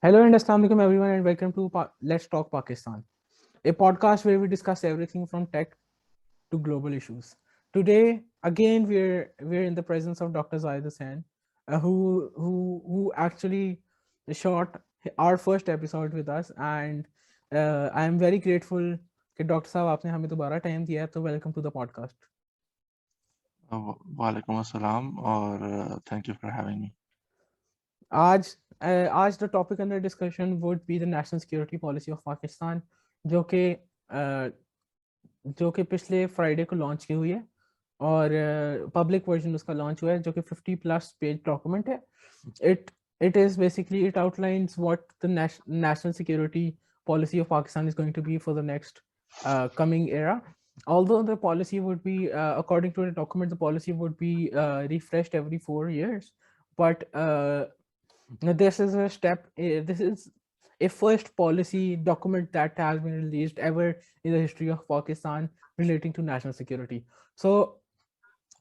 Hello and assalamu alaikum everyone and welcome to Let's Talk Pakistan, a podcast where we discuss everything from tech to global issues. Today, again, we're in the presence of Dr. Zahid Hussain, who actually shot our first episode with us, and I am very grateful कि doctor साहब आपने हमें दोबारा time दिया है, तो welcome to the podcast. वालेकुम अस्सलाम और thank you for having me. आज आज the topic under discussion would be the national security policy of Pakistan, जो कि जो कि पिछले फ्राइडे को लॉन्च की हुई है और पब्लिक वर्जन उसका लॉन्च हुआ है, जो कि 50+ पेज डॉक्यूमेंट है. It it is basically it outlines what the national security policy of Pakistan is going to be for the next coming era. Although the policy would be, according to the document, the policy would be refreshed every 4 years, but this is a step. This is a first policy document that has been released ever in the history of Pakistan relating to national security. So,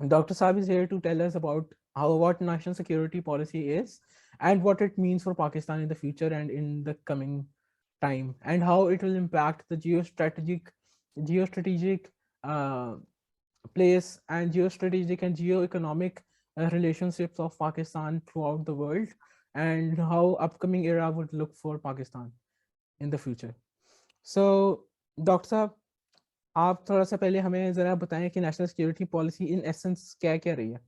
Dr. Saab is here to tell us about what national security policy is and what it means for Pakistan in the future and in the coming time, and how it will impact the geostrategic uh, place and geostrategic and geoeconomic relationships of Pakistan throughout the world, and how upcoming era would look for Pakistan in the future. So, doctor साहब, आप थोड़ा सा पहले हमें ज़रा बताएं कि national security policy in essence क्या क्या रही है.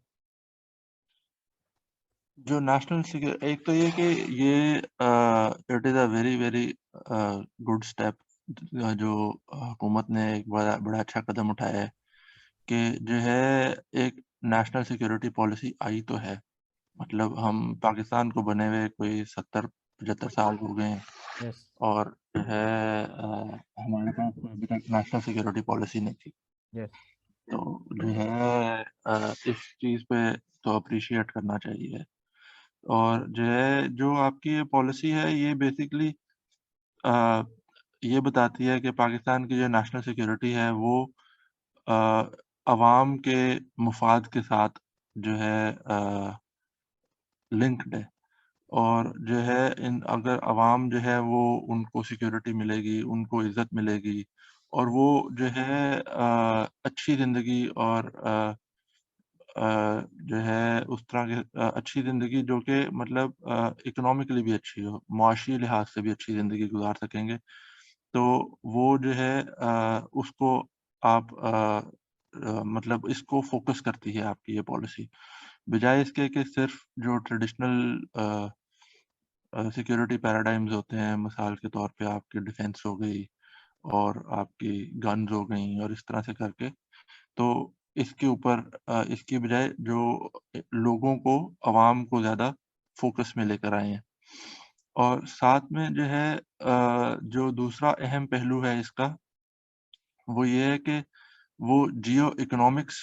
जो नेशनल सिक्योरिटी, एक तो ये कि ये it is a very very good step जो हुकूमत ने एक बड़ा बड़ा अच्छा कदम उठाया है कि जो है एक नेशनल सिक्योरिटी पॉलिसी आई तो है। मतलब हम पाकिस्तान को बने हुए कोई 70-75 साल हो गए हैं यस. और जो है हमारे पास कोई अभी तक नेशनल सिक्योरिटी पॉलिसी नहीं थी। यस. तो जो है इस चीज़ पे तो अप्रिशिएट करना चाहिए। और जो है जो आपकी ये पॉलिसी है ये बेसिकली अ, ये बताती है कि पाकिस्तान की जो नेशनल सिक्योरिटी है वो अ, अवाम के मुफ़ाद के साथ जो है लिंक्ड है। और जो है इन अगर अवाम जो है वो उनको सिक्योरिटी मिलेगी, उनको इज़्ज़त मिलेगी और वो जो है अच्छी ज़िंदगी और जो है उस तरह की अच्छी ज़िंदगी जो कि मतलब इकोनॉमिकली भी अच्छी हो, मुआशी लिहाज से भी अच्छी ज़िंदगी गुज़ार सकेंगे। तो वो जो है उसको आप मतलब इसको फ़ोकस करती है आपकी ये पॉलिसी। बजाए इसके कि सिर्फ़ जो ट्रेडिशनल सिक्योरिटी पैराडाइम्स होते हैं, मिसाल के तौर पे आपकी डिफेंस हो गई और आपकी गन्स हो गई और इस तरह से करके, तो इसके ऊपर इसकी बजाय जो लोगों को, अवाम को ज़्यादा फ़ोकस में लेकर आए हैं। और साथ में जो है जो दूसरा अहम पहलू है इसका, वो ये है कि वो जियो इकोनॉमिक्स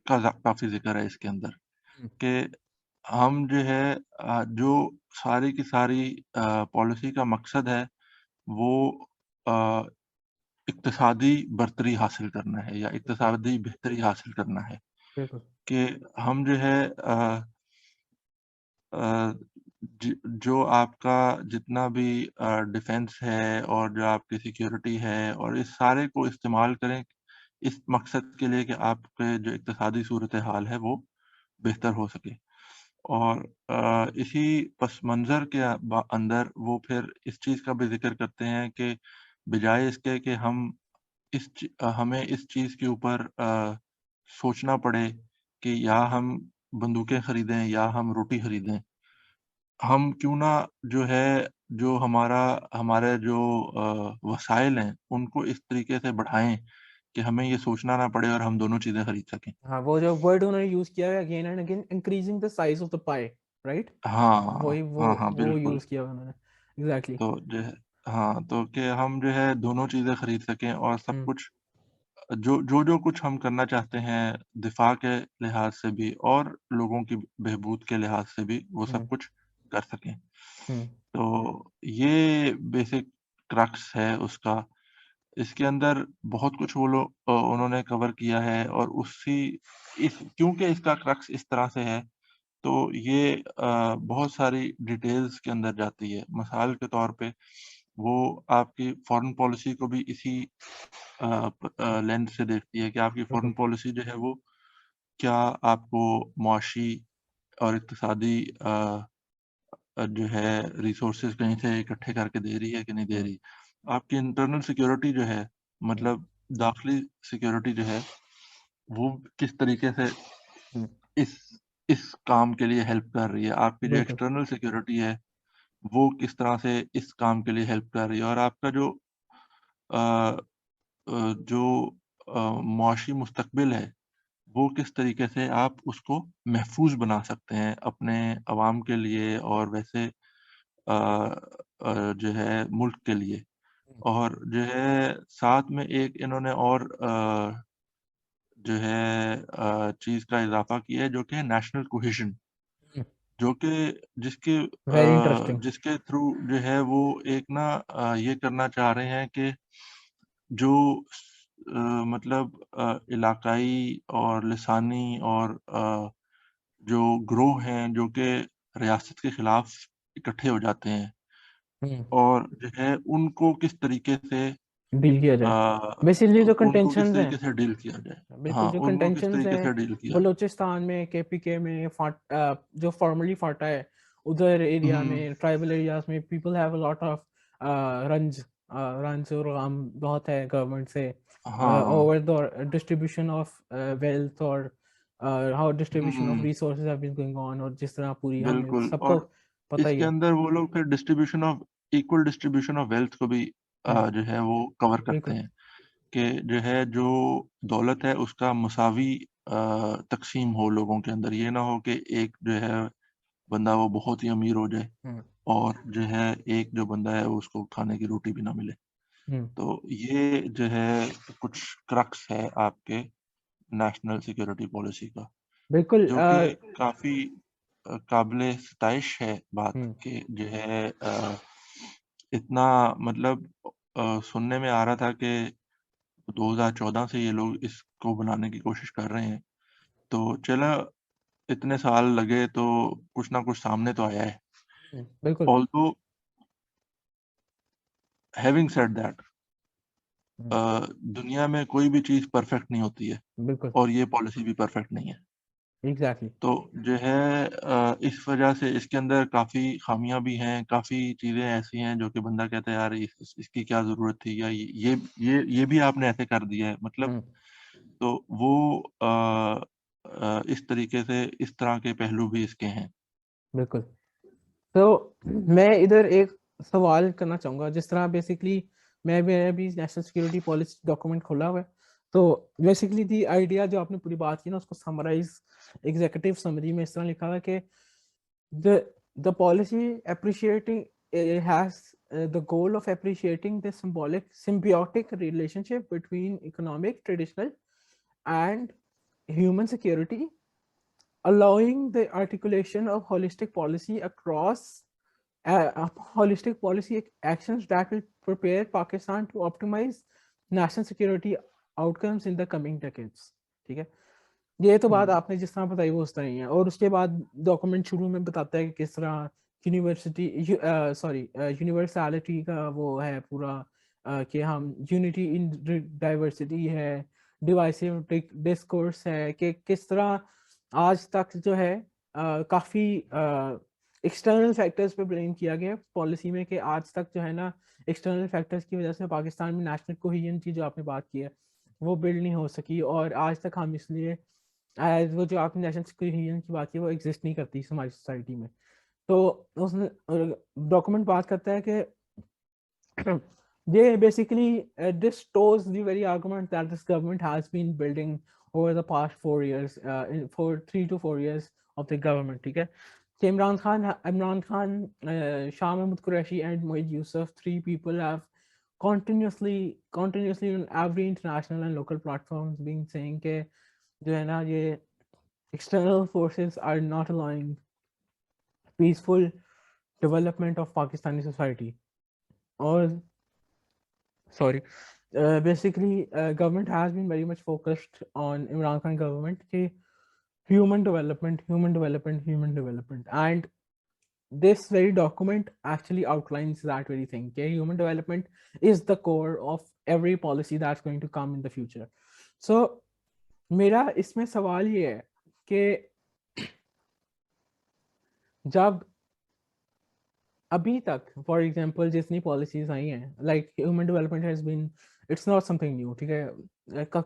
का काफ़ी ज़िक्र है इसके अंदर कि हम जो है जो सारी की सारी पॉलिसी का मकसद है वो अ, इक्तिसादी बरतरी हासिल करना है या इक्तिसादी बेहतरी हासिल करना है बिल्कुल. कि हम जो है अ, जो आपका जितना भी डिफेंस है और जो आपकी सिक्योरिटी है और इस सारे को इस्तेमाल करें इस मकसद के लिए कि आपके जो इक्तिसादी सूरत हाल है वो बेहतर हो सके। और इसी पस मंज़र के अंदर वो फिर इस चीज़ का भी ज़िक्र करते हैं कि बजाय इसके कि हम हमें इस चीज़ के ऊपर सोचना पड़े कि या हम बंदूकें खरीदें या हम रोटी खरीदें। हम क्यों ना जो है, जो हमारे जो वसाइल हैं, उनको इस तरीके से बढ़ाएँ कि हमें ये सोचना ना पड़े और हम दोनों चीज़ें खरीद सकें। हाँ, वो जो वर्ड उन्होंने यूज किया है again and again, increasing the size of the pi, right. हाँ, वही हाँ, हाँ, वो बिल्कुल। यूज किया उन्होंने. एग्जैक्टली. तो जो है हाँ, तो कि हम जो है दोनों चीज़ें खरीद सकें और सब हम्म. कुछ जो कुछ हम करना चाहते हैं, दिफ़ा के लिहाज से भी और लोगों की बहबूद के लिहाज से भी, वो सब हम्म. कुछ कर सकें। हम्म. तो ये बेसिक क्रक्स है उसका। इसके अंदर बहुत कुछ उन्होंने कवर किया है और क्योंकि इसका क्रक्स इस तरह से है, तो ये बहुत सारी डिटेल्स के अंदर जाती है। मिसाल के तौर पे वो आपकी फ़ॉरेन पॉलिसी को भी इसी लेंस से देखती है कि आपकी फ़ॉरेन बिल्कुल पॉलिसी जो है वो क्या आपको मुआशी और इक़्तिसादी जो है रिसोर्सेज़ कहीं से इकट्ठे करके दे रही है कि नहीं दे हम्म, रही। आपकी इंटरनल सिक्योरिटी जो है हम्म, मतलब दाख़िली सिक्योरिटी जो है वो किस तरीके से हम्म, इस इस काम के लिए हेल्प कर रही है। आपकी जो बिल्कुल एक्सटर्नल सिक्योरिटी है वो किस तरह से इस काम के लिए हेल्प कर रही है और आपका जो अ जो मुआशी मुस्तक़बिल है, वो किस तरीके से आप उसको महफ़ूज़ बना सकते हैं अपने अवाम के लिए और वैसे जो है मुल्क के लिए। हम्म, और जो है साथ में एक इन्होंने और जो है चीज़ का इज़ाफ़ा किया है जो कि है नेशनल कोहेज़न जो कि वेरी इंटरेस्टिंग। जिसके थ्रू जो है वो एक ना ये करना चाह रहे हैं कि जो मतलब इलाक़ाई और लिसानी और जो ग्रोह हैं जो कि रियासत के ख़िलाफ़ इकट्ठे हो जाते हैं हम्म, और जो है उनको किस तरीके से डील किया अ, जाए। बेसिकली जो उनको किस कंटेंशंस हैं, तरीके से डील किया जाए। बिल्कुल हाँ, जो उनको किस कंटेंशंस तरीके हैं से डील किया बलूचिस्तान में, केपीके में, जो फॉर्मली फाटा है, उधर एरिया हुँ, में, ट्राइबल एरियाज में people have a lot of रंज रंज और गम बहुत है गवर्नमेंट से हाँ, over the distribution of wealth और हाउ डिस्ट्रीब्यूशन ऑफ हुँ, resources have been going on, और जिस तरह पूरी हमें बिल्कुल सबको और पता ही इसके है। अंदर वो लोग फिर इक्वल डिस्ट्रीब्यूशन ऑफ वेल्थ को भी हम्म, जो है वो कवर करते बिल्कुल। हैं कि जो है जो दौलत है उसका मसावी तक़सीम हो लोगों के अंदर। ये ना हो कि एक जो है बंदा वो बहुत ही अमीर हो जाए हम्म, और जो है एक जो बंदा है वो उसको खाने की रोटी भी ना मिले। हम्म, तो ये जो है कुछ क्रक्स है आपके नेशनल सिक्योरिटी पॉलिसी का, बिल्कुल। जो कि काफ़ी काबिल-ए-सिताइश है बात हम्म, कि जो है इतना मतलब सुनने में आ रहा था कि 2014 से ये लोग इसको बनाने की कोशिश कर रहे हैं। तो चलो इतने साल लगे तो कुछ ना कुछ सामने तो आया है। बिल्कुल। ऑल्दो हैविंग सेड दैट हम्म, दुनिया में कोई भी चीज़ परफेक्ट नहीं होती है बिल्कुल और ये पॉलिसी भी परफेक्ट नहीं है। एग्जैक्टली। तो जो है इस वजह से इसके अंदर काफ़ी ख़ामियाँ भी हैं, काफ़ी चीज़ें ऐसी हैं जो कि बंदा कहता है यार इसकी क्या ज़रूरत थी या ये भी आपने ऐसे कर दिया है। मतलब हम्म, तो वो इस तरीके से इस तरह के पहलू भी इसके हैं। बिल्कुल। तो मैं इधर एक सवाल करना चाहूँगा, जिस तरह बेसिकली मैंने भी नेशनल सिक्योरिटी पॉलिसी डॉक्यूमेंट खोला हुआ है। तो बेसिकली दी आइडिया जो आपने पूरी बात की ना, उसको समराइज एग्जीक्यूटिव समरी में इस तरह लिखा हुआ है कि the policy appreciating has the goal of appreciating the symbiotic relationship between economic, traditional, and human security, allowing the articulation of holistic policy across holistic policy actions that will prepare Pakistan to optimize national security outcomes in the coming decades. ठीक है, ये तो बात हुँ, आपने जिस तरह बताई वो उस तरह ही है। और उसके बाद डॉक्यूमेंट शुरू में बताता है कि किस तरह यूनिवर्सिटी यूनिवर्सलिटी का वो है पूरा, कि हम यूनिटी इन डाइवर्सिटी है, डिवाइसिव डिस्कोर्स है, कि किस तरह आज तक जो है काफ़ी एक्सटर्नल फैक्टर्स पे ब्लेम किया गया पॉलिसी में, कि आज तक जो है ना एक्सटर्नल फैक्टर्स की वजह से पाकिस्तान में नेशनल कोहेजन की जो आपने बात की है वो बिल्ड नहीं हो सकी, और आज तक हम इसलिए वो जो आपने नेशनल कोहेजन की बात की वो एग्जिस्ट नहीं करती हमारी सोसाइटी में। तो उसने डॉक्यूमेंट बात करता है कि they basically this stores the very argument that this government has been building over the past 4 years, for 3 to 4 years of the government. ठीक है, so Imran Khan, Shah Mahmood Qureshi, and Mohit Yusuf, three people have continuously on every international and local platforms being saying कि जो है ना ये external forces are not allowing peaceful development of Pakistani society. और sorry, basically government has been very much focused on Imran Khan government कि human development, human development, human development. And this very document actually outlines that very thing. Okay, human development is the core of every policy that's going to come in the future. So मेरा इसमें सवाल ये है कि जब अभी तक for example जितनी पॉलिसीज आई हैं like human development has been, it's not something new, ठीक है,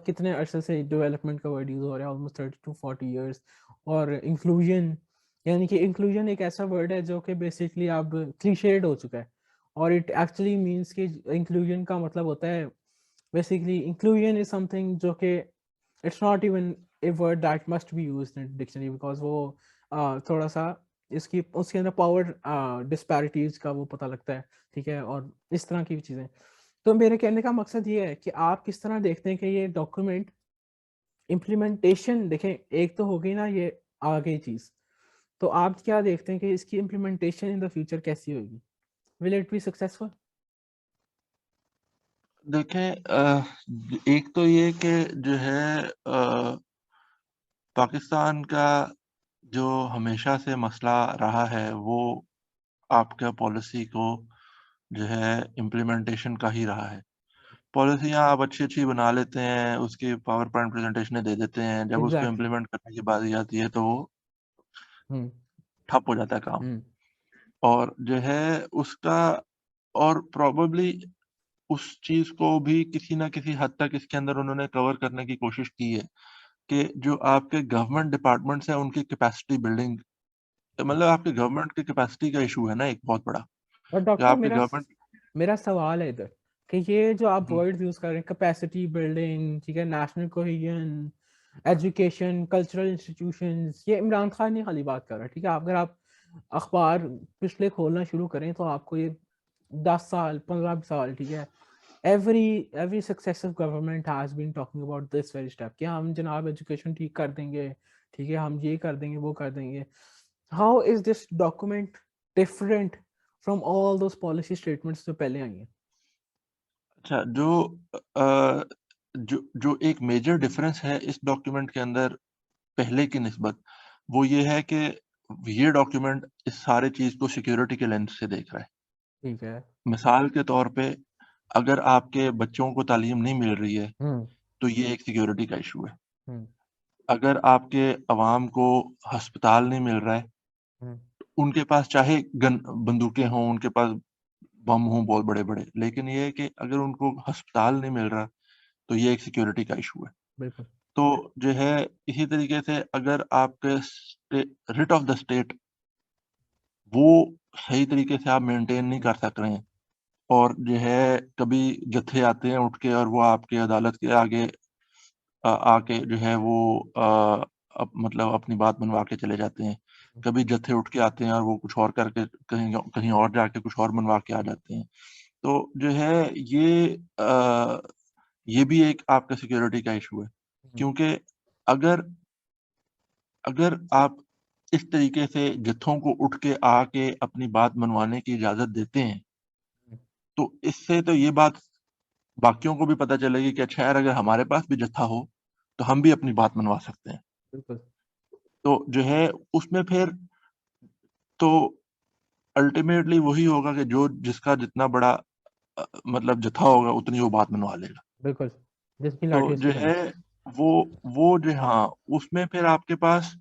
कितने अरसे से डेवलपमेंट का वर्ड यूज हो रहा है, ऑलमोस्ट 30 to 40 इयर्स। और इंक्लूजन, यानी कि इंक्लूजन एक ऐसा वर्ड है जो कि बेसिकली अब क्लीशेड हो चुका है, और इट एक्चुअली मींस कि इंक्लूजन का मतलब होता है बेसिकली, इंक्लूजन इज समथिंग जो कि it's not even a word that must be used in dictionary, because वो थोड़ा सा इसकी उसके अंदर पावर डिस्पैरिटीज का वो पता लगता है, ठीक है, और इस तरह की चीज़ें। तो मेरे कहने का मकसद ये है कि आप किस तरह देखते हैं कि ये डॉक्यूमेंट इम्प्लीमेंटेशन, देखें एक तो हो गई ना ये आ गई चीज़, तो आप क्या देखते हैं कि इसकी इम्प्लीमेंटेशन इन द फ्यूचर कैसी होगी, विल इट बी सक्सेसफुल? देखें एक तो ये कि जो है पाकिस्तान का जो हमेशा से मसला रहा है, वो आपका पॉलिसी को जो है इम्प्लीमेंटेशन का ही रहा है। पॉलिसियाँ आप अच्छी-अच्छी बना लेते हैं, उसकी पावर पॉइंट प्रेज़ेंटेशनें दे देते हैं, जब उसको एग्जैक्टली। इम्प्लीमेंट करने की बारी आती है तो वो हम्म। ठप हो जाता है काम। हम्म। और जो है उसका और प्रोबेबली उस चीज़ को भी किसी न किसी हद तक इसके अंदर उन्होंने कवर करने की कोशिश की है, कि जो आपके गवर्नमेंट डिपार्टमेंट्स हैं, उनकी कैपेसिटी बिल्डिंग, मतलब आपके गवर्नमेंट की कैपेसिटी का इश्यू है ना एक बहुत बड़ा, और कि डॉक्टर आपके गवर्नमेंट मेरा सवाल है इधर कि ये जो आप हुँ, वर्ड्स यूज कर रहे हैं, कैपेसिटी बिल्डिंग, ठीक है, national cohesion, education, cultural institutions, ये इमरान खान ने खाली बात कर रहा है, ठीक है। अगर आप अखबार पिछले खोलना शुरू करें तो आपको ये 10 साल 15 साल, ठीक है, every successive government has been talking about this very step कि हम जनाब एजुकेशन ठीक कर देंगे, ठीक है, हम ये कर देंगे वो कर देंगे। How is this document different from all those policy statements जो पहले आई हैं? अच्छा अ, जो एक मेजर डिफरेंस है इस डॉक्यूमेंट के अंदर पहले की निस्बत, वो ये है कि ये डॉक्यूमेंट इस सारी चीज़ को सिक्योरिटी के लेंस से देख रहा है। ठीक है। मिसाल के तौर पे अगर आपके बच्चों को तालीम नहीं मिल रही है, हम्म। तो ये एक सिक्योरिटी का इश्यू है। हम्म। अगर आपके अवाम को अस्पताल नहीं मिल रहा है, हम्म। उनके पास चाहे गन बंदूकें हों, उनके पास बम हों बहुत बड़े-बड़े, लेकिन ये है कि अगर उनको अस्पताल नहीं मिल रहा, तो ये एक सिक्योरिटी का इश्यू है। बिल्कुल। तो जो है इसी तरीके से अगर आपके stay writ of the state वो सही तरीके से आप मेंटेन नहीं कर सक रहे हैं, और जो है कभी जत्थे आते हैं उठ के और वो आपके अदालत के आगे आके जो है वो मतलब अपनी बात मनवा के चले जाते हैं। कभी जत्थे उठ के आते हैं और वो कुछ और करके कहीं कहीं और जाके कुछ और मनवा के आ जाते हैं। तो जो है ये भी एक आपका सिक्योरिटी का इश्यू है। हम्म। क्योंकि अगर अगर आप इस तरीके से जत्थों को उठ के आके अपनी बात मनवाने की इजाज़त देते हैं, तो इससे तो ये बात बाकियों को भी पता चलेगी कि अच्छा यार अगर हमारे पास भी जत्था हो, तो हम भी अपनी बात मनवा सकते हैं। बिल्कुल। तो जो है उसमें फिर तो अल्टीमेटली वही होगा कि जो जिसका जितना बड़ा मतलब जत्था होगा उतनी वो बात मनवा लेगा। बिल्कुल। जिसकी तो लाठी जो उसकी है भैंस। वो वो जो हाँ, उसमें फिर आपके पास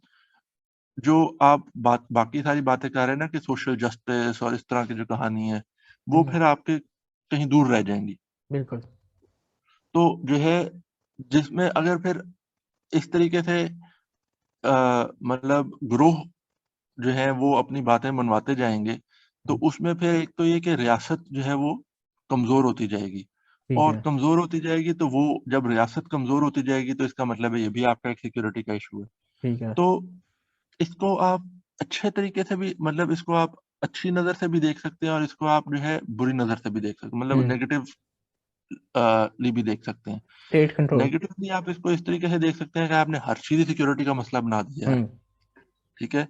जो आप बाकी सारी बातें कर रहे हैं ना कि सोशल जस्टिस और इस तरह की जो कहानी है, वो हम्म। फिर आपके कहीं दूर रह जाएँगी। बिल्कुल। तो जो है जिसमें अगर फिर इस तरीके से मतलब ग्रोह जो है वो अपनी बातें मनवाते जाएँगे, तो हम्म। उसमें फिर एक तो ये कि रियासत जो है वो कमज़ोर होती जाएगी, ठीक और है। कमज़ोर होती जाएगी तो वो जब रियासत कमज़ोर होती जाएगी तो इसका मतलब है ये भी आपका एक सिक्योरिटी का इश्यू है। ठीक है। तो इसको आप अच्छे तरीके से भी मतलब इसको आप अच्छी नज़र से भी देख सकते हैं और इसको आप जो है बुरी नज़र से भी देख सकते हैं, मतलब हम्म। नेगेटिव ली भी देख सकते हैं। State control. नेगेटिवली आप इसको इस तरीके से देख सकते हैं कि आपने हर चीज़ ही सिक्योरिटी का मसला बना दिया है, हम्म। ठीक है?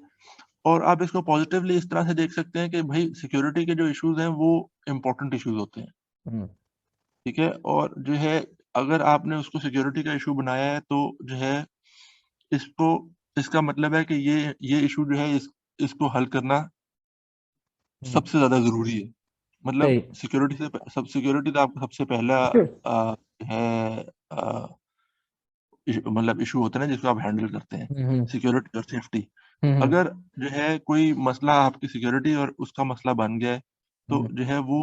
और आप इसको पॉज़िटिवली इस तरह से देख सकते हैं कि भई सिक्योरिटी के जो इश्यूज़ हैं वो इम्पोर्टेंट इश्यूज़ होते हैं, हम्म। ठीक है? और जो है अगर आपने उसको सिक्योरिटी का इश्यू बनाया है तो जो है इसको इसका मतलब है कि ये इशू जो है इसको हल करना सबसे ज्यादा जरूरी है। मतलब सही। सिक्योरिटी तो आपका सबसे पहला है मतलब इशू होता है ना जिसको आप हैंडल करते हैं, हम्म। सिक्योरिटी और सेफ्टी। हम्म। अगर जो है कोई मसला आपकी सिक्योरिटी और उसका मसला बन गया है तो हम्म। जो है वो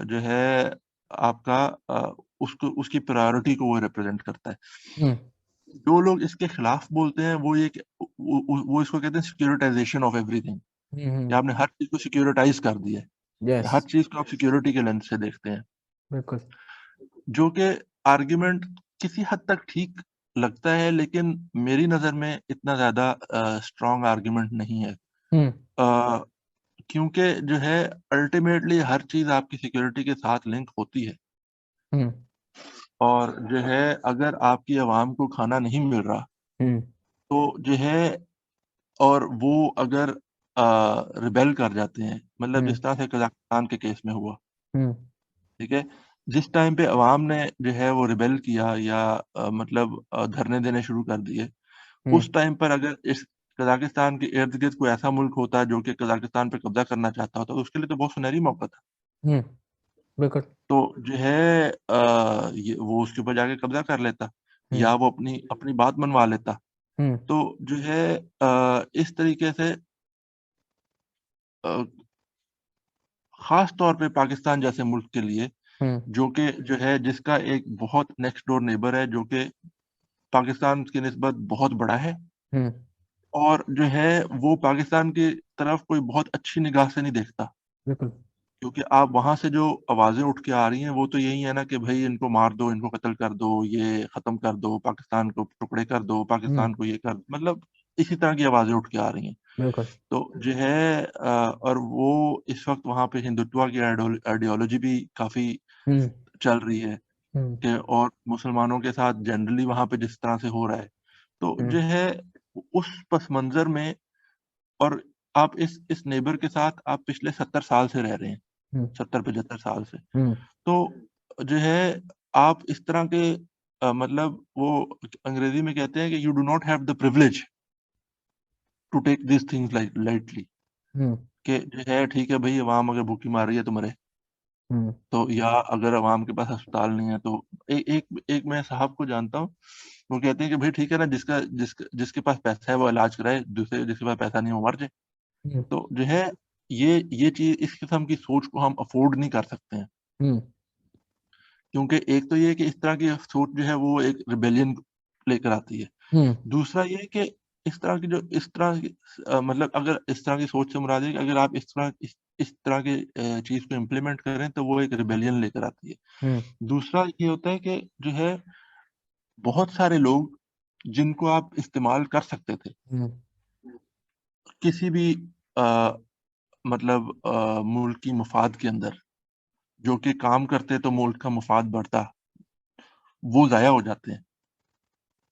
जो है आपका उसको उसकी प्रायोरिटी को वो रिप्रेजेंट करता है। हम्म। जो लोग इसके खिलाफ बोलते हैं वो ये वो इसको कहते हैं सिक्योरिटाइजेशन ऑफ एवरीथिंग, हम्म। कि आपने हर चीज को सिक्योरिटाइज कर दिया है, यस। हर चीज को आप सिक्योरिटी के लेंस से देखते हैं, बिल्कुल। जो कि आर्ग्यूमेंट किसी हद तक ठीक लगता है, लेकिन मेरी नज़र में इतना ज़्यादा स्ट्रॉन्ग आर्ग्यूमेंट नहीं है। हम्म। अ, क्योंकि जो है अल्टीमेटली हर चीज़ आपकी सिक्योरिटी के साथ लिंक होती है, हम्म। और जो है अगर आपकी आवाम को खाना नहीं मिल रहा, हम्म। तो जो है और वो अगर रिबेल कर जाते हैं, मतलब हम्म। जिस तरह से कज़ाकिस्तान के केस में हुआ, हम्म। ठीक है? जिस टाइम पे अवाम ने जो है वो रिबेल किया या मतलब धरने देने शुरू कर दिए, हम्म। उस टाइम पर अगर इस कज़ाकिस्तान के इर्द-गिर्द कोई ऐसा मुल्क होता जो कि कज़ाकिस्तान पे कब्ज़ा करना चाहता होता, तो उसके लिए तो बहुत सुनहरी मौका था। हम्म। बिल्कुल। तो जो है ये वो उसके ऊपर जाके कब्ज़ा कर लेता हम्म। या वो अपनी अपनी बात मनवा लेता। हम्म। तो जो है इस तरीके से अ, ख़ास तौर पे पाकिस्तान जैसे मुल्क के लिए, हम्म। जो कि जो है जिसका एक बहुत नेक्स्ट डोर नेबर है, जो कि पाकिस्तान की निस्बत बहुत बड़ा है, हम्म। और जो है वो पाकिस्तान की तरफ कोई बहुत अच्छी निगाह से नहीं देखता। बिल्कुल। क्योंकि आप वहाँ से जो आवाज़ें उठ के आ रही हैं, वो तो यही है ना कि भई इनको मार दो, इनको कत्ल कर दो, ये ख़त्म कर दो, पाकिस्तान को टुकड़े कर दो, हम्म। पाकिस्तान को ये कर, मतलब इसी तरह की आवाज़ें उठ के आ रही हैं। बिल्कुल। तो जो है और वो इस वक़्त वहाँ पे हिंदुत्व की आइडियोलॉजी भी काफ़ी हम्म। चल रही है, हम्म। कि और मुसलमानों के साथ जनरली वहाँ पे जिस तरह से हो रहा है। तो हम्म। जो है उस पस मंज़र में, और आप इस नेबर के साथ आप पिछले 70 साल से रह रहे हैं, हम्म। 70-75 साल से। हम्म। तो जो है आप इस तरह के मतलब वो अंग्रेज़ी में कहते हैं कि you do not have the privilege to take these things lightly, hmm. कि जो है ठीक है भई अवाम अगर भूखी मर रही है तो मरे। हम्म। तो या अगर अवाम के पास अस्पताल नहीं है तो एक मैं साहब को जानता हूँ, वो कहते हैं कि भई ठीक है ना, जिसके पास पैसा है वो इलाज कराए, दूसरे जिसके पास पैसा नहीं है वो मर जाए। हम्म। तो जो है ये चीज़, इस किस्म की सोच को हम अफ़ोर्ड नहीं कर सकते हैं। हम्म। क्योंकि एक तो ये है कि इस तरह की सोच जो है वो एक रिबेलियन लेकर आती है। हम्म। दूसरा ये है कि इस तरह की मतलब अगर इस तरह की सोच से मुराद है कि अगर आप इस तरह की चीज़ को इम्प्लीमेंट करें तो वो एक रिबेलियन लेकर आती है। हम्म। दूसरा ये होता है कि जो है बहुत सारे लोग जिनको आप इस्तेमाल कर सकते थे, हम्म। किसी भी अ, मतलब मुल्क की मफ़ाद के अंदर, जो कि काम करते तो मुल्क का मफ़ाद बढ़ता, वो ज़ाया हो जाते हैं।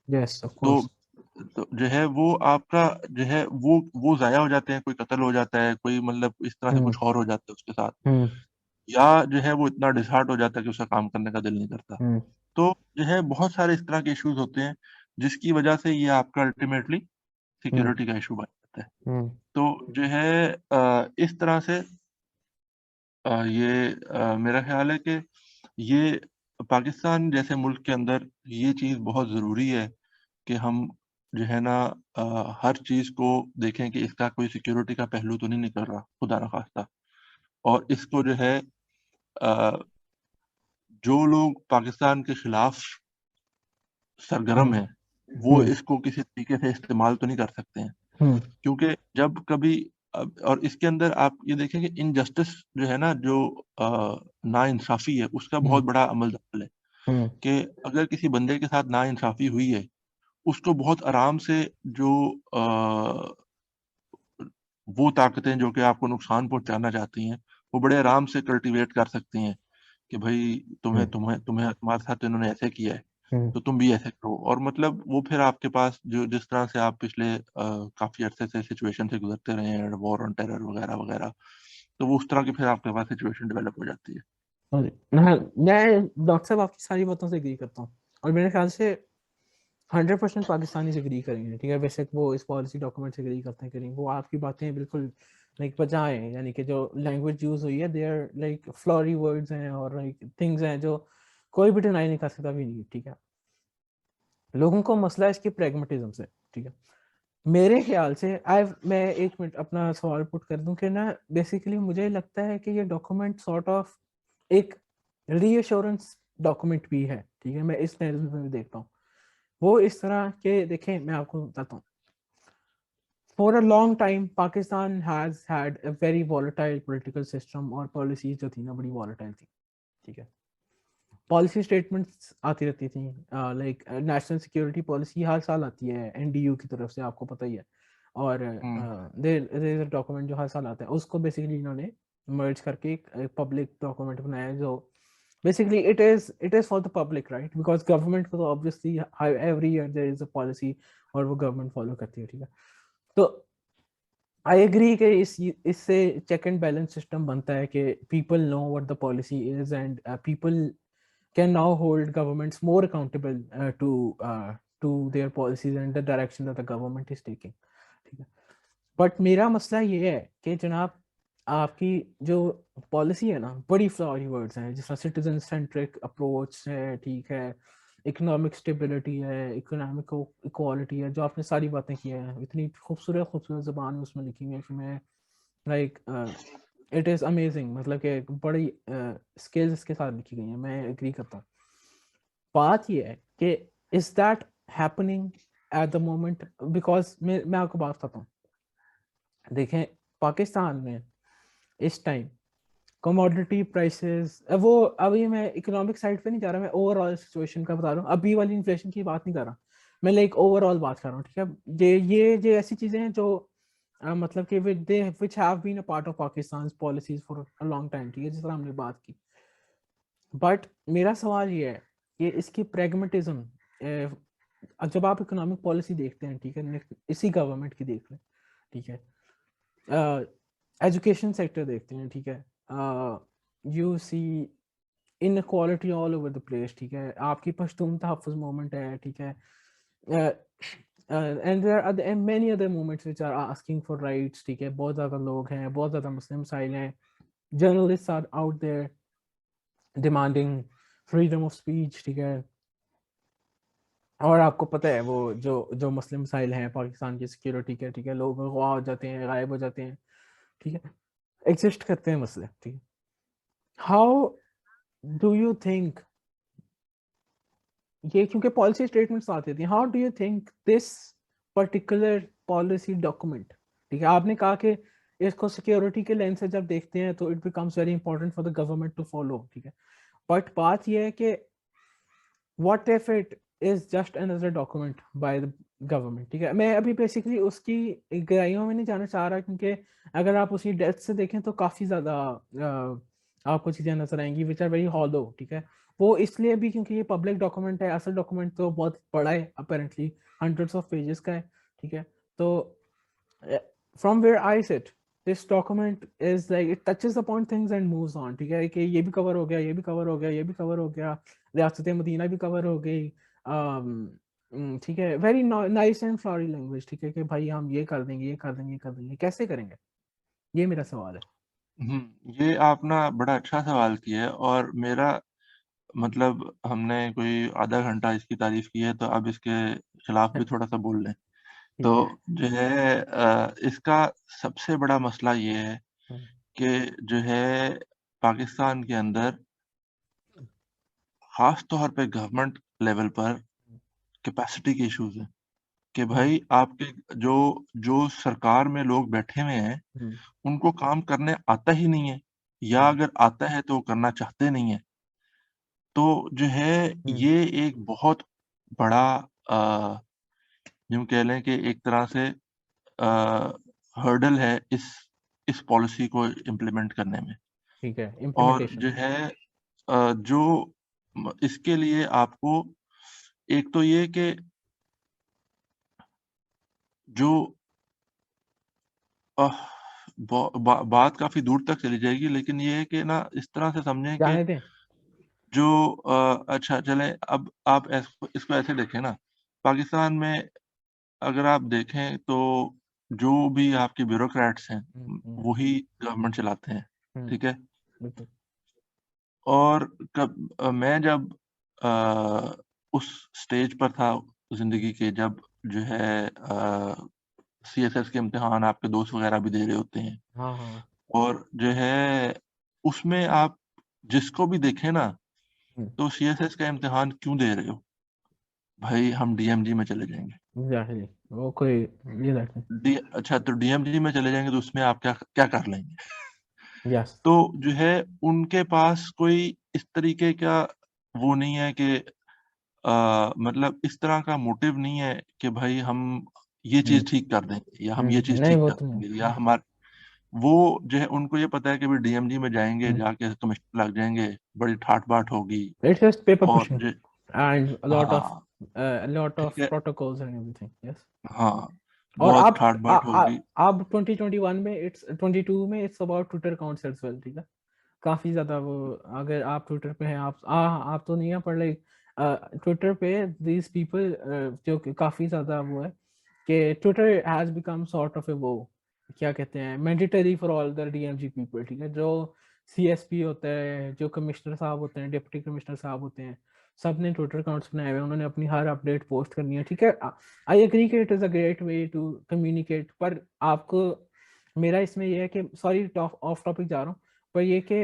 यस ऑफ तो कोर्स। तो जो है वो आपका जो है वो ज़ाया हो जाते हैं, कोई कत्ल हो जाता है, कोई मतलब इस तरह से हम्म। कुछ और हो जाता है उसके साथ, हम्म। या जो है वो इतना डिसहार्ट हो जाता है कि उसका काम करने का दिल नहीं करता। हम्म। तो जो है बहुत सारे इस तरह के इश्यूज़ होते हैं, जिसकी वजह से ये आपका अल्टीमेटली हम्म। सिक्योरिटी का इश्यू बन जाता है। हम्म। तो जो है इस तरह से मेरा ख़्याल है कि ये पाकिस्तान जैसे मुल्क के अंदर ये चीज़ बहुत ज़रूरी है कि हम जो है ना हर चीज़ को देखें कि इसका कोई सिक्योरिटी का पहलू तो नहीं निकल रहा, खुदा ना ख़ास्ता। और इसको जो है अ, जो लोग पाकिस्तान के खिलाफ सरगर्म हम्म। हैं, वो हम्म। इसको किसी तरीके से इस्तेमाल तो नहीं कर सकते हैं। हम्म। क्योंकि जब कभी और इसके अंदर आप ये देखें कि इनजस्टिस जो है ना, जो नाइंसाफ़ी है, उसका हम्म। बहुत बड़ा अमल दखल है, हम्म। कि अगर किसी बंदे के साथ नाइंसाफ़ी हुई है, उसको बहुत आराम से जो अ, वो ताकतें जो कि आपको नुकसान पहुँचाना चाहती हैं, वो बड़े आराम से कल्टीवेट कर सकती हैं कि भई तुम्हें हम्म। तुम्हें तुम्हें तुम्हारे साथ तो इन्होंने ऐसे किया है, हम्म। तो तुम भी ऐसे करो। और मतलब वो फिर आपके पास जो जिस तरह से आप पिछले काफ़ी अरसे से सिचुएशन से गुज़रते रहे हैं, वॉर ऑन टेरर वग़ैरह-वग़ैरह, तो वो उस तरह की फिर आपके पास सिचुएशन डेवलप हो जाती है। हाँ, मैं डॉक्टर साहब आपकी सारी बातों से एग्री करता हूँ। और मेरे ख्याल से 100% पाकिस्तानी एग्री करेंगे, ठीक है, वैसे वो इस पॉलिसी डॉक्यूमेंट से एग्री करते हैं करेंगे, वो आपकी बातें बिल्कुल लाइक बजाय हैं, यानी कि जो लैंग्वेज यूज हुई है देयर लाइक फ्लोरी वर्ड्स हैं और लाइक थिंग्स हैं जो कोई भी डिनाई नहीं कर सकता भी नहीं, ठीक है। लोगों को मसला है इसकी प्रैग्मेटिज्म से, ठीक है। मेरे ख्याल से आई मैं एक मिनट अपना सवाल पुट कर दूं कि ना बेसिकली मुझे लगता है कि ये डॉक्यूमेंट सॉर्ट ऑफ एक रीअश्योरेंस डॉक्यूमेंट भी है, ठीक है, मैं इस नैरेटिव में भी देखता हूँ। वो इस तरह के, देखें मैं आपको बताता हूँ, for a long time Pakistan has had a very volatile political system, और पॉलिसीज जो थी ना बड़ी वॉलेटाइल थी, ठीक है। पॉलिसी स्टेटमेंट्स आती रहती थी, लाइक नेशनल सिक्योरिटी पॉलिसी हर साल आती है एनडीयू की तरफ से, आपको पता ही है। और देयर इज डॉक्यूमेंट जो हर साल आता है, उसको बेसिकली इन्होंने मर्ज करके एक पब्लिक डॉक्यूमेंट बनाया जो basically it is for the public, right, because government को तो obviously every year there is a policy और वो गवर्नमेंट फॉलो करती है, ठीक है। तो आई एग्री कि इससे चेक एंड बैलेंस सिस्टम बनता है कि people know what the policy is and people can now hold governments more accountable to their policies and the direction that the government is taking, ठीक है। बट मेरा मसला ये है कि जनाब आपकी जो पॉलिसी है ना बड़ी फ्लॉरी वर्ड्स हैं, जिस तरह सिटीजन सेंट्रिक अप्रोच है, ठीक है, इकोनॉमिक स्टेबिलिटी है, इकोनॉमिक इक्वालिटी है, जो आपने सारी बातें की हैं इतनी खूबसूरत खूबसूरत ज़बान में उसमें लिखी हुई है कि मैं लाइक इट इज़ अमेजिंग, मतलब कि बड़ी स्किल्स इसके साथ लिखी गई हैं, मैं एग्री करता हूँ। बात ये है कि is that happening at the moment, because मैं आपको बात बताता हूँ, देखें पाकिस्तान में इस टाइम कमोडिटी प्राइसेस, वो अभी मैं इकोनॉमिक साइड पे नहीं जा रहा, मैं ओवरऑल सिचुएशन का बता रहा हूँ, अभी वाली इन्फ्लेशन की बात नहीं कर रहा, मैं लाइक ओवरऑल बात कर रहा हूँ, ठीक है। ये ऐसी चीजें हैं जो मतलब कि which have been a part of Pakistan policies for a long time, ठीक है, जिस तरह हमने बात की। बट मेरा सवाल ये है कि इसकी प्रैग्मेटिज्म, जब आप इकोनॉमिक पॉलिसी देखते हैं, ठीक है, इसी गवर्नमेंट की देख लें, ठीक है, एजुकेशन सेक्टर देखते हैं, ठीक है, you see inequality all over the place, ठीक है, आपकी पश्तून तहफ़्फ़ुज़ मूवमेंट है, ठीक है, and there are many other movements which are asking for rights, ठीक है, बहुत ज़्यादा लोग हैं, बहुत ज़्यादा मुस्लिम मसाइल हैं, journalist are out there demanding freedom of speech, ठीक है। और आपको पता है वो जो मुस्लिम मसाइल हैं पाकिस्तान की सिक्योरिटी के, ठीक है, लोग गवा हो जाते हैं, गायब हो जाते हैं, ठीक है, एग्जिस्ट करते हैं मसले, ठीक है। हाउ डू यू थिंक ये, क्योंकि पॉलिसी स्टेटमेंट्स आती थी, how do you think this particular policy document, ठीक है, आपने कहा कि इसको सिक्योरिटी के लेंस से जब देखते हैं तो it becomes very important for the government to follow, ठीक है, बट बात यह है कि what if it is just another document by the government, ठीक है। मैं अभी बेसिकली उसकी गहराइयों में नहीं जाना चाह रहा, क्योंकि अगर आप उसी डेप्थ से देखें तो काफ़ी ज़्यादा आपको चीज़ें नजर आएंगी विच आर वेरी हॉलो, ठीक है। वो इसलिए भी क्योंकि ये पब्लिक डॉक्यूमेंट है, असल डॉक्यूमेंट तो बहुत बड़ा है, अपेरेंटली हंड्रेड्स ऑफ पेजेस का है, ठीक है। तो from where I sit this document is like it touches upon things and moves on, ठीक है, कि ये भी कवर हो गया, ये भी कवर हो गया, ये भी कवर हो गया, रियासत मदीना भी कवर हो गई, ठीक है, very nice and flowery language, ठीक है, कि भाई हम ये कर देंगे, ये कर देंगे, ये कर देंगे, कैसे करेंगे, ये मेरा सवाल है। ये आप ना बड़ा अच्छा सवाल किया है और मेरा मतलब हमने कोई आधा घंटा इसकी तारीफ़ की है, तो अब इसके खिलाफ भी थोड़ा-सा बोल लें। तो ठीक है। जो है इसका सबसे बड़ा मसला ये है हम्म, कि जो है पाकिस्तान के अंदर ख़ास तौर पे गवर्नमेंट लेवल पर कैपेसिटी के इश्यूज़ हैं, कि हम्म, भाई आपके जो जो सरकार में लोग बैठे हुए हैं, हम्म, उनको काम करने आता ही नहीं है या हम्म, अगर आता है तो वो करना चाहते नहीं हैं। तो जो है हम्म, ये एक बहुत बड़ा यूँ कह लें कि एक तरह से हर्डल है इस पॉलिसी को इम्प्लीमेंट करने में। ठीक है, और इम्प्लीमेंटेशन। जो है जो इसके लिए आपको एक तो ये कि जो अ, बात काफ़ी दूर तक चली जाएगी, लेकिन ये है कि ना इस तरह से समझें कि जाने दें। जो अच्छा चलें अब आप इसको इसको ऐसे देखें ना पाकिस्तान में अगर आप देखें तो जो भी आपके ब्यूरोक्रेट्स हैं वही गवर्नमेंट चलाते हैं, ठीक है। बिल्कुल। और मैं जब उस स्टेज पर था जिंदगी के, जब जो है सीएसएस के इम्तिहान आपके दोस्त वगैरह भी दे रहे होते हैं, हाँ हाँ। और जो है उसमें आप जिसको भी देखें ना, तो सीएसएस का इम्तिहान क्यों दे रहे हो भाई, हम डीएमजी में चले जाएंगे। एग्जैक्टली, वो कोई ये लगता अच्छा, तो डीएमजी में चले जाएंगे तो उसमें आप क्या क्या कर लेंगे। है। यस। तो जो है उनके पास कोई इस तरीके का वो नहीं है कि मतलब इस तरह का मोटिव नहीं है कि भाई हम ये चीज ठीक कर देंगे या हम ये चीज नहीं ठीक वो कर तो देंगे, या हमारे वो जो है उनको ये पता है कि भाई डीएमजी में जाएंगे, जाके कमिश्नर लग जाएंगे, बड़ी ठाट बाट होगी। इट्स जस्ट पेपर और पुशिंग जो एंड हाँ, a lot ठीक of है, protocols and everything. Yes. हाँ, और बहुत ठाट बाट होगी। आप 2021 में इट्स 22 में it's about Twitter accounts as well, ठीक है। काफी ज्यादा वो, अगर आप ट्विटर पे हैं, आप तो नहीं है, पर लाइक ट्विटर पे दीज पीपल जो कि काफी ज्यादा वो है कि Twitter has become sort of a वो, क्या कहते हैं, mandatory for all the DMG people, ठीक है। जो सीएसपी होता है, जो कमिश्नर साहब होते हैं, डिप्टी कमिश्नर साहब होते हैं, सब ने ट्विटर अकाउंट्स बनाए हुए हैं, उन्होंने अपनी हर अपडेट पोस्ट करनी है, ठीक है। आई एग्री कि it is a great way to communicate, पर आपको, मेरा इसमें ये है कि, सॉरी ऑफ टॉपिक जा रहा हूँ, पर ये कि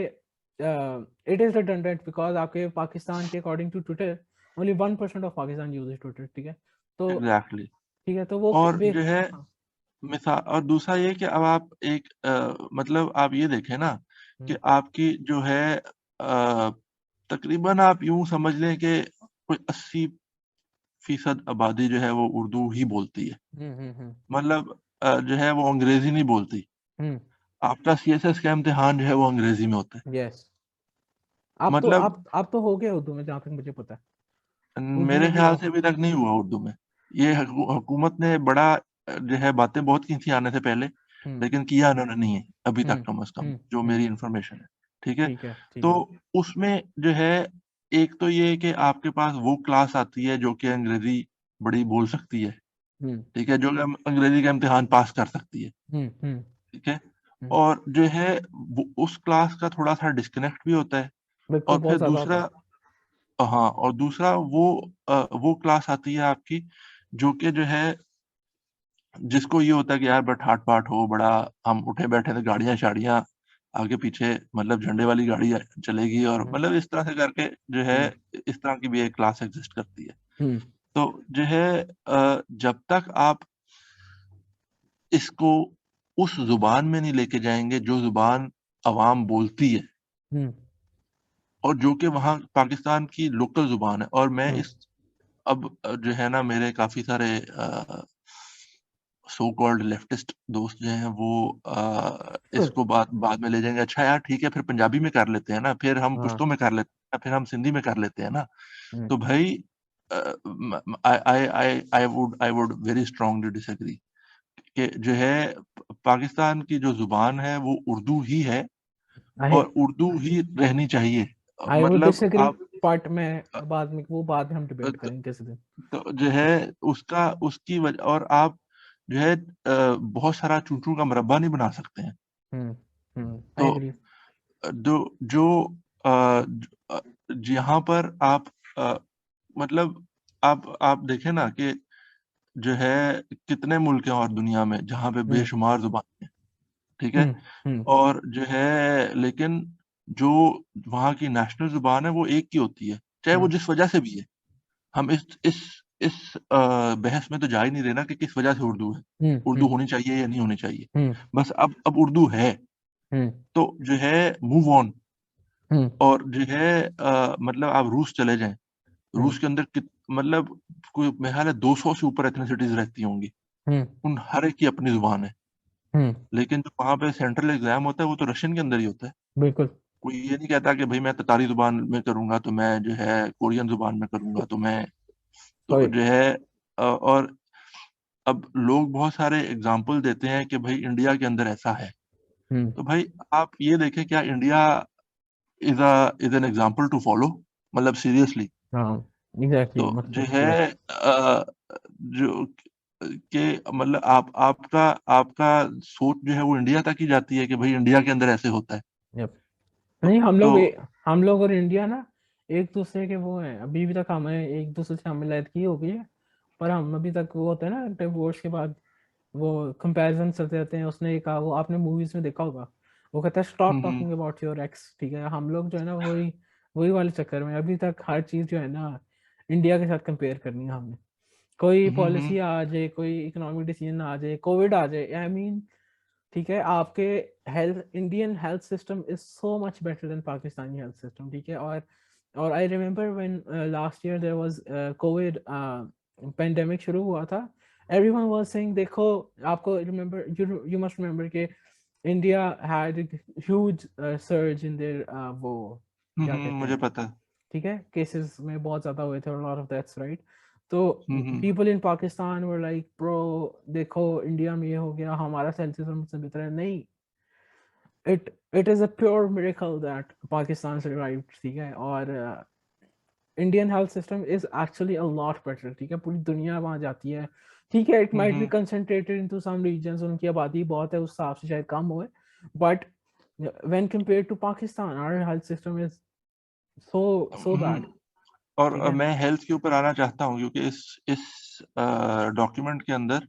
इट इज़ रिडंडेंट बिकॉज आपके पाकिस्तान के according to Twitter only 1% of Pakistan use Twitter, ठीक है। तो एग्जैक्टली। ठीक है, तो वो और जो है हाँ। मिसाल, और दूसरा ये कि अब आप एक मतलब आप ये देखें ना कि आपकी जो है तकरीबन आप यूं समझ लें कि कोई 80% आबादी जो है वो उर्दू ही बोलती है। मतलब जो है वो अंग्रेजी नहीं बोलती। आपका सीएसएस का इम्तिहान जो है वो अंग्रेजी में होता है। यस। आप तो मतलब आप तो हो गए उर्दू में, जहाँ तक मुझे पता है। उर्दू मेरे में भी ख्याल हो। से अभी तक नहीं हुआ उर्दू में। ये हुकूमत ने बड़ा जो है बातें बहुत की थी आने से पहले, हम्म लेकिन किया उन्होंने नहीं है अभी तक, कम से कम जो हम्म। मेरी इन्फॉर्मेशन है, ठीक है। ठीक है, ठीक तो है। उसमें जो है एक तो ये कि आपके पास वो क्लास आती है जो कि अंग्रेजी बड़ी बोल सकती है, हम्म ठीक है, जो कि अंग्रेजी का इम्तिहान पास कर सकती है, हम्म। ठीक है। और जो है उस क्लास का थोड़ा सा डिस्कनेक्ट भी होता है। बिल्कुल, और बहुत फिर ज्यादा होता दूसरा, है। हाँ, और दूसरा वो क्लास आती है आपकी जो कि जो है जिसको ये होता है कि यार बड़ा ठाट बाट हो, बड़ा हम उठे बैठे थे, गाड़ियां शाड़ियां आगे पीछे, मतलब झंडे वाली गाड़ी चलेगी, और हम्म मतलब इस तरह से करके जो है हम्म इस तरह की भी एक क्लास एग्जिस्ट करती है। हम्म तो जो है जब तक आप इसको उस जुबान में नहीं लेके जाएंगे जो जुबान अवाम बोलती है, हम्म और जो कि वहाँ पाकिस्तान की लोकल जुबान है, और मैं हम्म इस अब जो है ना, मेरे काफी सारे सो कॉल्ड लेफ्टिस्ट दोस्त जो हैं वो इसको बाद बाद में ले जाएंगे, अच्छा यार ठीक है, फिर पंजाबी में कर लेते हैं ना, फिर हम हाँ। पुश्तो में कर लेते हैं, फिर हम सिंधी में कर लेते हैं ना। हम्म तो भाई I would very strongly disagree कि जो है पाकिस्तान की जो जुबान है वो उर्दू ही है, आई और उर्दू ही रहनी चाहिए। आई वुड मतलब डिसएग्री, आप बट मैं अ, बाद में हम अ, डिबेट करेंगे किसी दिन। तो जो है उसका उसकी वजह, और आप जो है बहुत सारा चूचू का मुरब्बा नहीं बना सकते हैं। आई तो एग्री। जो जो यहाँ पर आप अ, मतलब आप देखें ना कि जो है कितने मुल्क हैं और दुनिया में जहाँ पे हम्म बेशुमार जुबान है, ठीक है। हम्म हम्म और जो है लेकिन जो वहाँ की नेशनल जुबान है वो एक ही होती है, चाहे वो हम्म जिस वजह से भी है। हम इस बहस में तो जा ही नहीं रहे ना कि किस वजह से उर्दू है, उर्दू हम्म होनी चाहिए या नहीं होनी चाहिए। हम्म बस अब उर्दू है, हम्म तो जो है मूव ऑन। हम्म और जो है मतलब आप रूस चले जाएं, हम्म रूस के अंदर मतलब कोई मेरे ख्याल है 200 से ऊपर एथनिसिटीज रहती होंगी, हम्म उन हर एक की अपनी जुबान है। हम्म। लेकिन जो वहां पे सेंट्रल एग्जाम होता है वो तो रशियन के अंदर ही होता है। बिल्कुल। कोई ये नहीं कहता कि भाई मैं ततारी जुबान में करूंगा तो मैं जो है कोरियन जुबान में करूंगा तो मैं, तो कोई। जो है और अब लोग बहुत सारे एग्जाम्पल देते हैं कि भाई इंडिया के अंदर ऐसा है। हम्म। तो भाई आप ये देखें, क्या India is an example to follow, मतलब सीरियसली। हाँ, एग्जैक्टली, तो जो मतलब है यस। जो के मतलब आपका आपका सोच जो है वो इंडिया तक ही जाती है कि भाई इंडिया के अंदर ऐसे होता है। यप। तो नहीं, तो हम लोग और इंडिया ना एक दूसरे के वो हैं, अभी भी तक हमें एक दूसरे से मिलावट की हो गई है, पर हम अभी तक वो होता है ना डिवोर्स के बाद वो कंपैरिजन चलते रहते हैं। उसने कहा, वो आपने मूवीज में देखा होगा, वो कहता है stop hmm talking about your x, ठीक है। हम लोग जो है ना वही वही वाले चक्कर में अभी तक हर चीज जो है ना इंडिया के साथ कंपेयर करनी है हमने। कोई हम्म पॉलिसी आ जाए, कोई इकोनॉमिक डिसीजन आ जाए, कोविड आ जाए, आई मीन, ठीक है, आपके health, Indian health system is so much better than Pakistani health system, ठीक है। और I remember when last year there was Covid pandemic शुरू हुआ था, एवरीवन वाज सेइंग, देखो, आपको रिमेम्बर, यू मस्ट रिमेम्बर के India had huge surge in there वो क्या कहते मुझे हैं, पता है। ठीक है, केसेस में बहुत ज्यादा हुए थे, लॉट ऑफ डेथ्स, राइट। तो hmm people in Pakistan were like, bro देखो इंडिया में ये हो गया, हमारा हेल्थ सिस्टम से बेहतर है। नहीं, it is a pure miracle that Pakistan survived, ठीक है। और Indian health system is actually a lot better, ठीक है। पूरी दुनिया वहां जाती है, ठीक है। It might be hmm concentrated into some regions, उनकी आबादी बहुत है, उस हिसाब से शायद कम होए, but when compare to Pakistan our health system is so bad, और ठीक है। मैं हेल्थ के ऊपर आना चाहता हूँ क्योंकि इस डॉक्यूमेंट के अंदर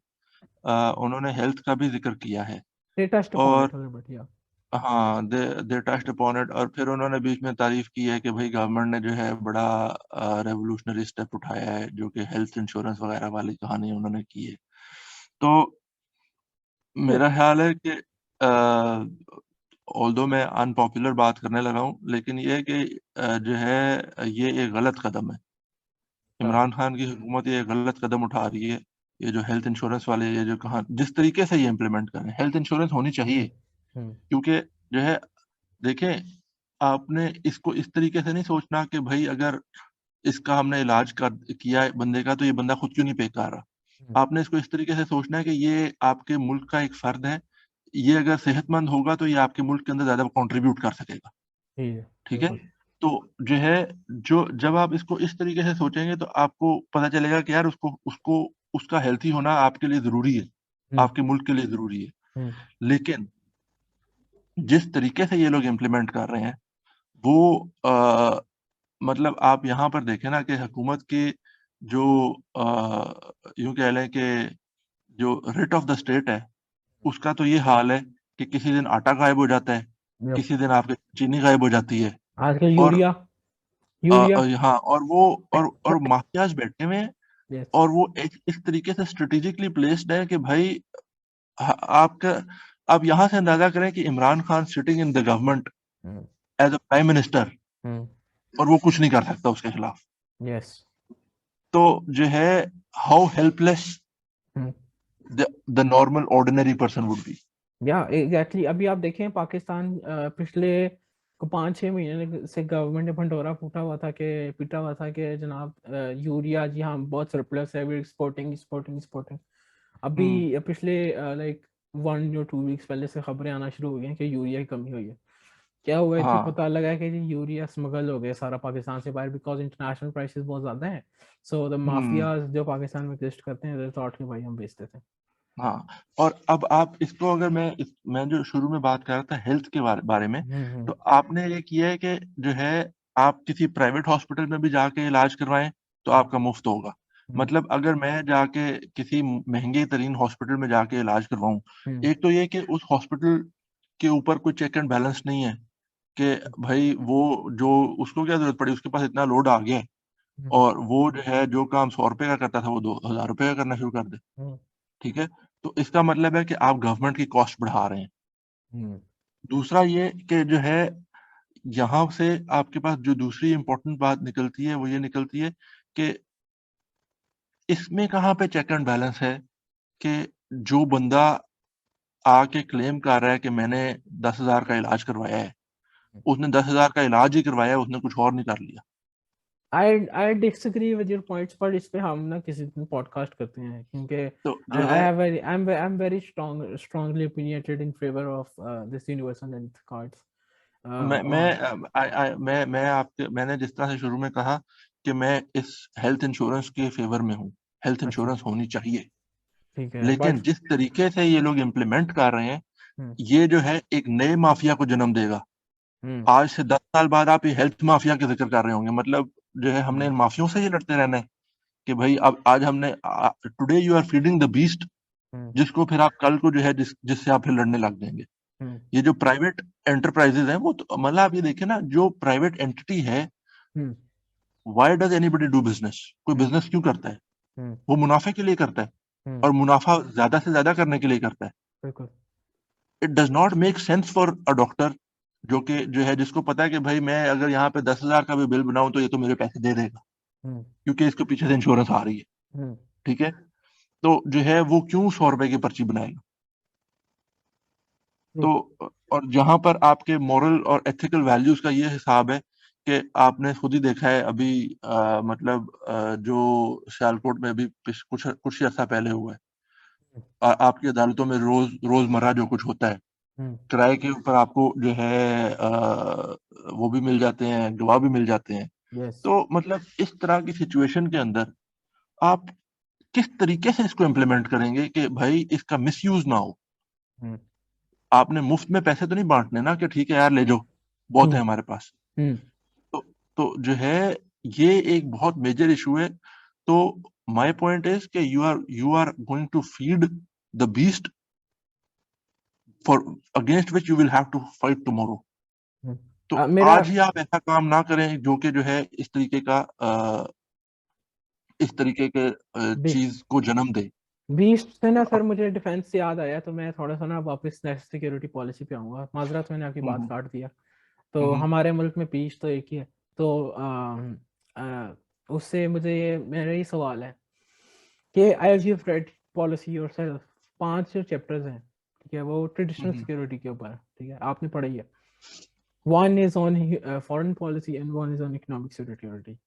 उन्होंने हेल्थ का भी जिक्र किया है। They touched upon और it a little bit, yeah. हाँ, दे टच्ड अपॉन इट। और फिर उन्होंने बीच में तारीफ की है कि भाई गवर्नमेंट ने जो है बड़ा रेवोल्यूशनरी स्टेप उठाया है, जो कि हेल्थ इंश्योरेंस वगैरह वाली कहानी उन्होंने की है। तो Yeah. मेरा ख्याल है कि ऑल्दो मैं अनपॉपुलर बात करने लगा हूँ, लेकिन ये है कि जो है ये एक गलत कदम है। हाँ। इमरान खान की हुकूमत ये गलत कदम उठा रही है। ये जो हेल्थ इंश्योरेंस वाले, ये जो कहा जिस तरीके से ये इम्प्लीमेंट कर रहे हैं, हेल्थ इंश्योरेंस होनी चाहिए। हम्म। हम्म। क्योंकि जो है देखें, आपने इसको इस तरीके से नहीं सोचना कि भाई अगर इसका हमने इलाज कर किया है बंदे का, तो ये बंदा खुद क्यों नहीं पे कर हम्म। रहा। आपने इसको इस तरीके से सोचना है कि ये आपके मुल्क का एक फर्द है। ये अगर सेहतमंद होगा तो ये आपके मुल्क के अंदर ज्यादा कंट्रीब्यूट कर सकेगा। ठीक है, ठीक है। बिल्कुल। तो जो है, जो जब आप इसको इस तरीके से सोचेंगे तो आपको पता चलेगा कि यार उसको उसको उसका हेल्थी होना आपके लिए जरूरी है, हम्म। आपके मुल्क के लिए जरूरी है। हम्म। लेकिन जिस तरीके से ये लोग इम्प्लीमेंट कर रहे हैं वो मतलब आप यहाँ पर देखें ना कि हुकूमत की जो यूं कह लें कि जो रेट ऑफ द स्टेट है, उसका तो ये हाल है कि किसी दिन आटा गायब हो जाता है, Yep. किसी दिन आपकी चीनी गायब हो जाती है। आजकल और यूरिया, यूरिया। हाँ, और वो और माफियाज बैठे हुए हैं। यस। और वो एक इस तरीके से स्ट्रेटेजिकली प्लेस्ड है कि भाई आपका, आप यहाँ से अंदाजा करें कि Imran Khan sitting in the government hmm. As a prime minister, hmm. और वो कुछ नहीं कर सकता उसके खिलाफ। यस। तो जो है, how helpless hmm. The normal ordinary person would be. या एग्जैक्टली, अभी आप देखें पाकिस्तान पिछले को 5-6 महीने से गवर्नमेंट ने भंडोरा पीटा हुआ था कि जनाब यूरिया जी हाँ बहुत सरप्लस है, वी एक्सपोर्टिंग एक्सपोर्टिंग एक्सपोर्टिंग। हम्म अभी पिछले लाइक 1 या 2 वीक्स पहले से खबरें आना शुरू हो गई हैं कि यूरिया की कमी हुई है। क्या हुआ है कि हाँ पता लगा है कि जी यूरिया स्मगल हो गया सारा पाकिस्तान से बाहर, बिकॉज इंटरनेशनल प्राइसेस बहुत ज्यादा हैं। सो द हम्म माफियाज जो पाकिस्तान में एग्जिस्ट करते हैं, दे थॉट कि भाई हम बेचते थे। हाँ। और अब आप इसको, अगर मैं जो शुरू में बात कर रहा था हेल्थ के बारे में, हम्म। तो आपने ये किया है कि जो है आप किसी प्राइवेट हॉस्पिटल में भी जाके इलाज करवाएं तो हम्म। आपका मुफ्त होगा। हम्म। मतलब अगर मैं जाके किसी महंगे तरीन हॉस्पिटल में जाके इलाज करवाऊं, हम्म। एक तो ये कि उस हॉस्पिटल के ऊपर कोई चेक एंड बैलेंस नहीं है कि भाई वो जो उसको क्या जरूरत पड़ी, उसके पास इतना लोड आ गया है, हम्म। और वो जो है जो काम 100 रुपए का करता था वो 2000 रुपए का करना शुरू कर दे। हम्म। ठीक है। तो इसका मतलब है कि आप गवर्नमेंट की कॉस्ट बढ़ा रहे हैं। हम्म। दूसरा ये कि जो है, यहाँ से आपके पास जो दूसरी इंपॉर्टेंट बात निकलती है वो ये निकलती है कि इसमें कहाँ पे चेक एंड बैलेंस है कि जो बंदा आके क्लेम कर रहा है कि मैंने 10,000 का इलाज करवाया है, उसने 10,000 का इलाज ही करवाया है, उसने कुछ और नहीं कर लिया। I disagree with your points, पर इस पे हम ना किसी दिन पॉडकास्ट करते हैं, क्योंकि तो जो आई है, have very I am very strongly opinionated in favour of this universal health cards. मैंने जिस तरह से शुरू में कहा कि मैं इस हेल्थ इंश्योरेंस के फेवर में हूँ, हेल्थ अच्छा इंश्योरेंस होनी चाहिए। ठीक है लेकिन बट जिस तरीके से ये लोग इम्प्लीमेंट कर रहे हैं, हम्म ये जो है एक नए माफिया को जन्म देगा। हम्म आज से 10 साल बाद आप ये हेल्थ माफिया के जिक्र कर रहे होंगे, मतलब जो है हमने हम्म इन माफियों से ही लड़ते रहना है कि भाई अब आज हमने today you are feeding the beast, hmm जिसको फिर आप कल को जो है जिससे आप फिर लड़ने लग जाएंगे। हम्म ये जो प्राइवेट एंटरप्राइजेज हैं वो तो मतलब आप ये देखिए ना, जो प्राइवेट एंटिटी है, hmm why does anybody do business? कोई हम्म बिजनेस क्यों करता है? हम्म वो मुनाफे के लिए करता है, हम्म, और मुनाफा ज्यादा से ज्यादा करने के लिए करता है। बिल्कुल it does not make sense for a doctor, जो है जिसको पता है कि भाई मैं अगर यहाँ पे 10,000 का भी बिल बनाऊं तो ये तो मेरे पैसे दे देगा, हम्म क्योंकि इसके पीछे से इंश्योरेंस आ रही है। हम्म ठीक है, तो जो है वो क्यों 100 रुपए की पर्ची बनाएगा? ट्रू तो और जहां पर आपके मॉरल और एथिकल वैल्यूज का ये हिसाब है कि आपने खुद ही देखा है अभी, मतलब जो सियालकोट में अभी कुछ कुछ ही अर्सा पहले हुआ है, आपकी अदालतों में रोजमर्रा जो कुछ होता है, हम्म किराए के ऊपर आपको जो है वो भी मिल जाते हैं, गवाह भी मिल जाते हैं। यस तो मतलब इस तरह की सिचुएशन के अंदर आप किस तरीके से इसको इम्प्लीमेंट करेंगे कि भाई इसका मिसयूज ना हो? हम्म आपने मुफ्त में पैसे तो नहीं बांटने ना कि ठीक है यार ले जाओ, बहुत हम्म है हमारे पास। हम्म तो जो है ये एक बहुत मेजर इशू है। तो माय पॉइंट इज कि you are going to feed the beast for against which you will have to fight tomorrow. Hmm. तो मेरा आज ही आप ऐसा काम ना करें जो कि जो है इस तरीके के भी चीज को जन्म दे। बीस्ट से ना अब सर मुझे डिफेंस से याद आया, तो मैं थोड़ा सा ना वापस नेशनल सिक्योरिटी पॉलिसी पे आऊंगा। माजरत, मैंने आपकी बात हम्म काट दिया। तो हम्म हमारे मुल्क में बीस्ट तो एक ही है। तो उससे मुझे ये मेरा ये सवाल है कि as you read policy yourself, 5 जो चैप्टर्स हैं, ठीक है, वो ट्रेडिशनल हम्म सिक्योरिटी के ऊपर है, ठीक है, आपने पढ़ी है। One is on foreign policy and one is on economic security.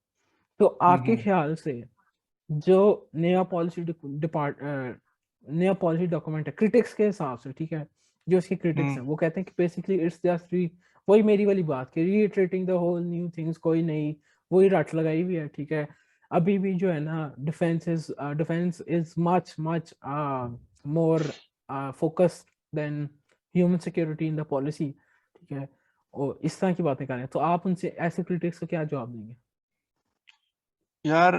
तो आपके हम्म ख्याल से जो नया पॉलिसी डिपार्ट नया पॉलिसी डॉक्यूमेंट है क्रिटिक्स के हिसाब से, ठीक है, जो इसके क्रिटिक्स हम्म हैं वो कहते हैं कि बेसिकली इट्स जस्ट वही मेरी वाली बात कि reiterating the whole new things, कोई नई वही रट लगाई हुई है, ठीक है। अभी भी जो है ना defence is much much more focused than human security in the policy, ठीक है। और इस तरह की बातें करें तो आप उनसे ऐसे क्रिटिक्स को क्या जवाब देंगे? यार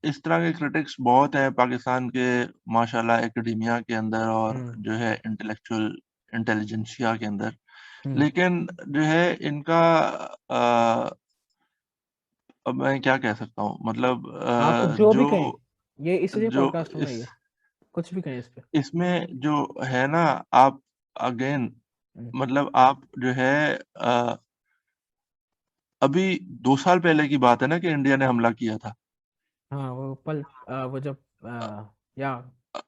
इस तरह के क्रिटिक्स बहुत हैं पाकिस्तान के, माशाल्लाह, एकेडमिया के अंदर और हम्म जो है इंटेलेक्चुअल इंटेलिजेंसिया के अंदर। हम्म लेकिन जो है इनका अब मैं क्या कह सकता हूँ, मतलब आप जो भी जो कहें, ये इसलिए जो पॉडकास्ट होना इस ही है, कुछ भी कहें इस पे। इसमें जो है ना, आप अगेन, हम्म, मतलब आप जो है अभी 2 साल पहले की बात है ना कि इंडिया ने हमला किया था। हाँ वो पल वो जब या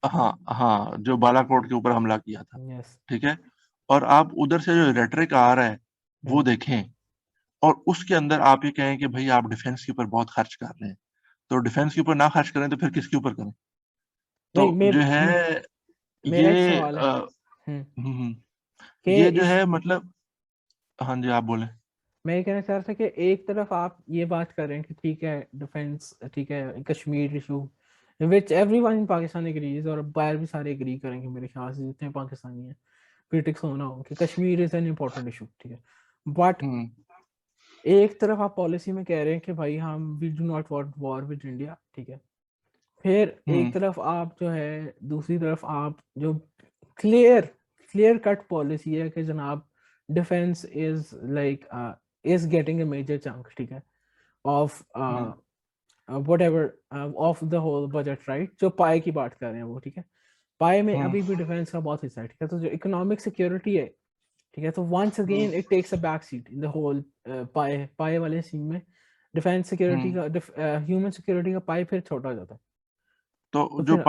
हाँ हाँ, जो बालाकोट के ऊपर हमला किया था। यस। ठीक है, और आप उधर से जो रेटरिक आ रहा है वो हम्म देखें, और उसके अंदर आप ये कहें कि भाई आप डिफेंस के ऊपर बहुत खर्च कर रहे हैं, तो डिफेंस के ऊपर ना खर्च करें तो फिर किसके ऊपर करें? नहीं, तो जो है मेरा एक ये सवाल है। हम्म हम्म, कि ये जो इस है मतलब, हाँ जी आप बोले। मैं ये कहना चाह रहा था कि एक तरफ आप ये बात कर रहे हैं कि ठीक है डिफेंस, ठीक है, Kashmir issue which everyone in Pakistan agrees, और बाहर भी सारे एग्री करेंगे मेरे ख्याल से जितने पाकिस्तानी हैं, क्रिटिक्स होना हो कि Kashmir is an important issue, ठीक है। बट हम्म एक तरफ आप पॉलिसी में कह रहे हैं कि भाई हम we do not want war with India, ठीक है। फिर एक हम्म तरफ आप जो है, दूसरी तरफ आप जो क्लियर क्लियर कट पॉलिसी है कि जनाब defence is like is getting a major chunk, ठीक है, of hmm whatever of the whole budget, right, जो पाए की बात कर रहे हैं वो, ठीक है। पाए में हम्म अभी भी डिफेंस का बहुत हिस्सा है, ठीक है। तो जो इकोनॉमिक सिक्योरिटी है, ठीक है, तो once again it takes a back seat in the whole pie pie वाले सीन में। Defence security hmm. का ह्यूमन सिक्योरिटी का पाए फिर छोटा हो जाता है। तो तो जो फिर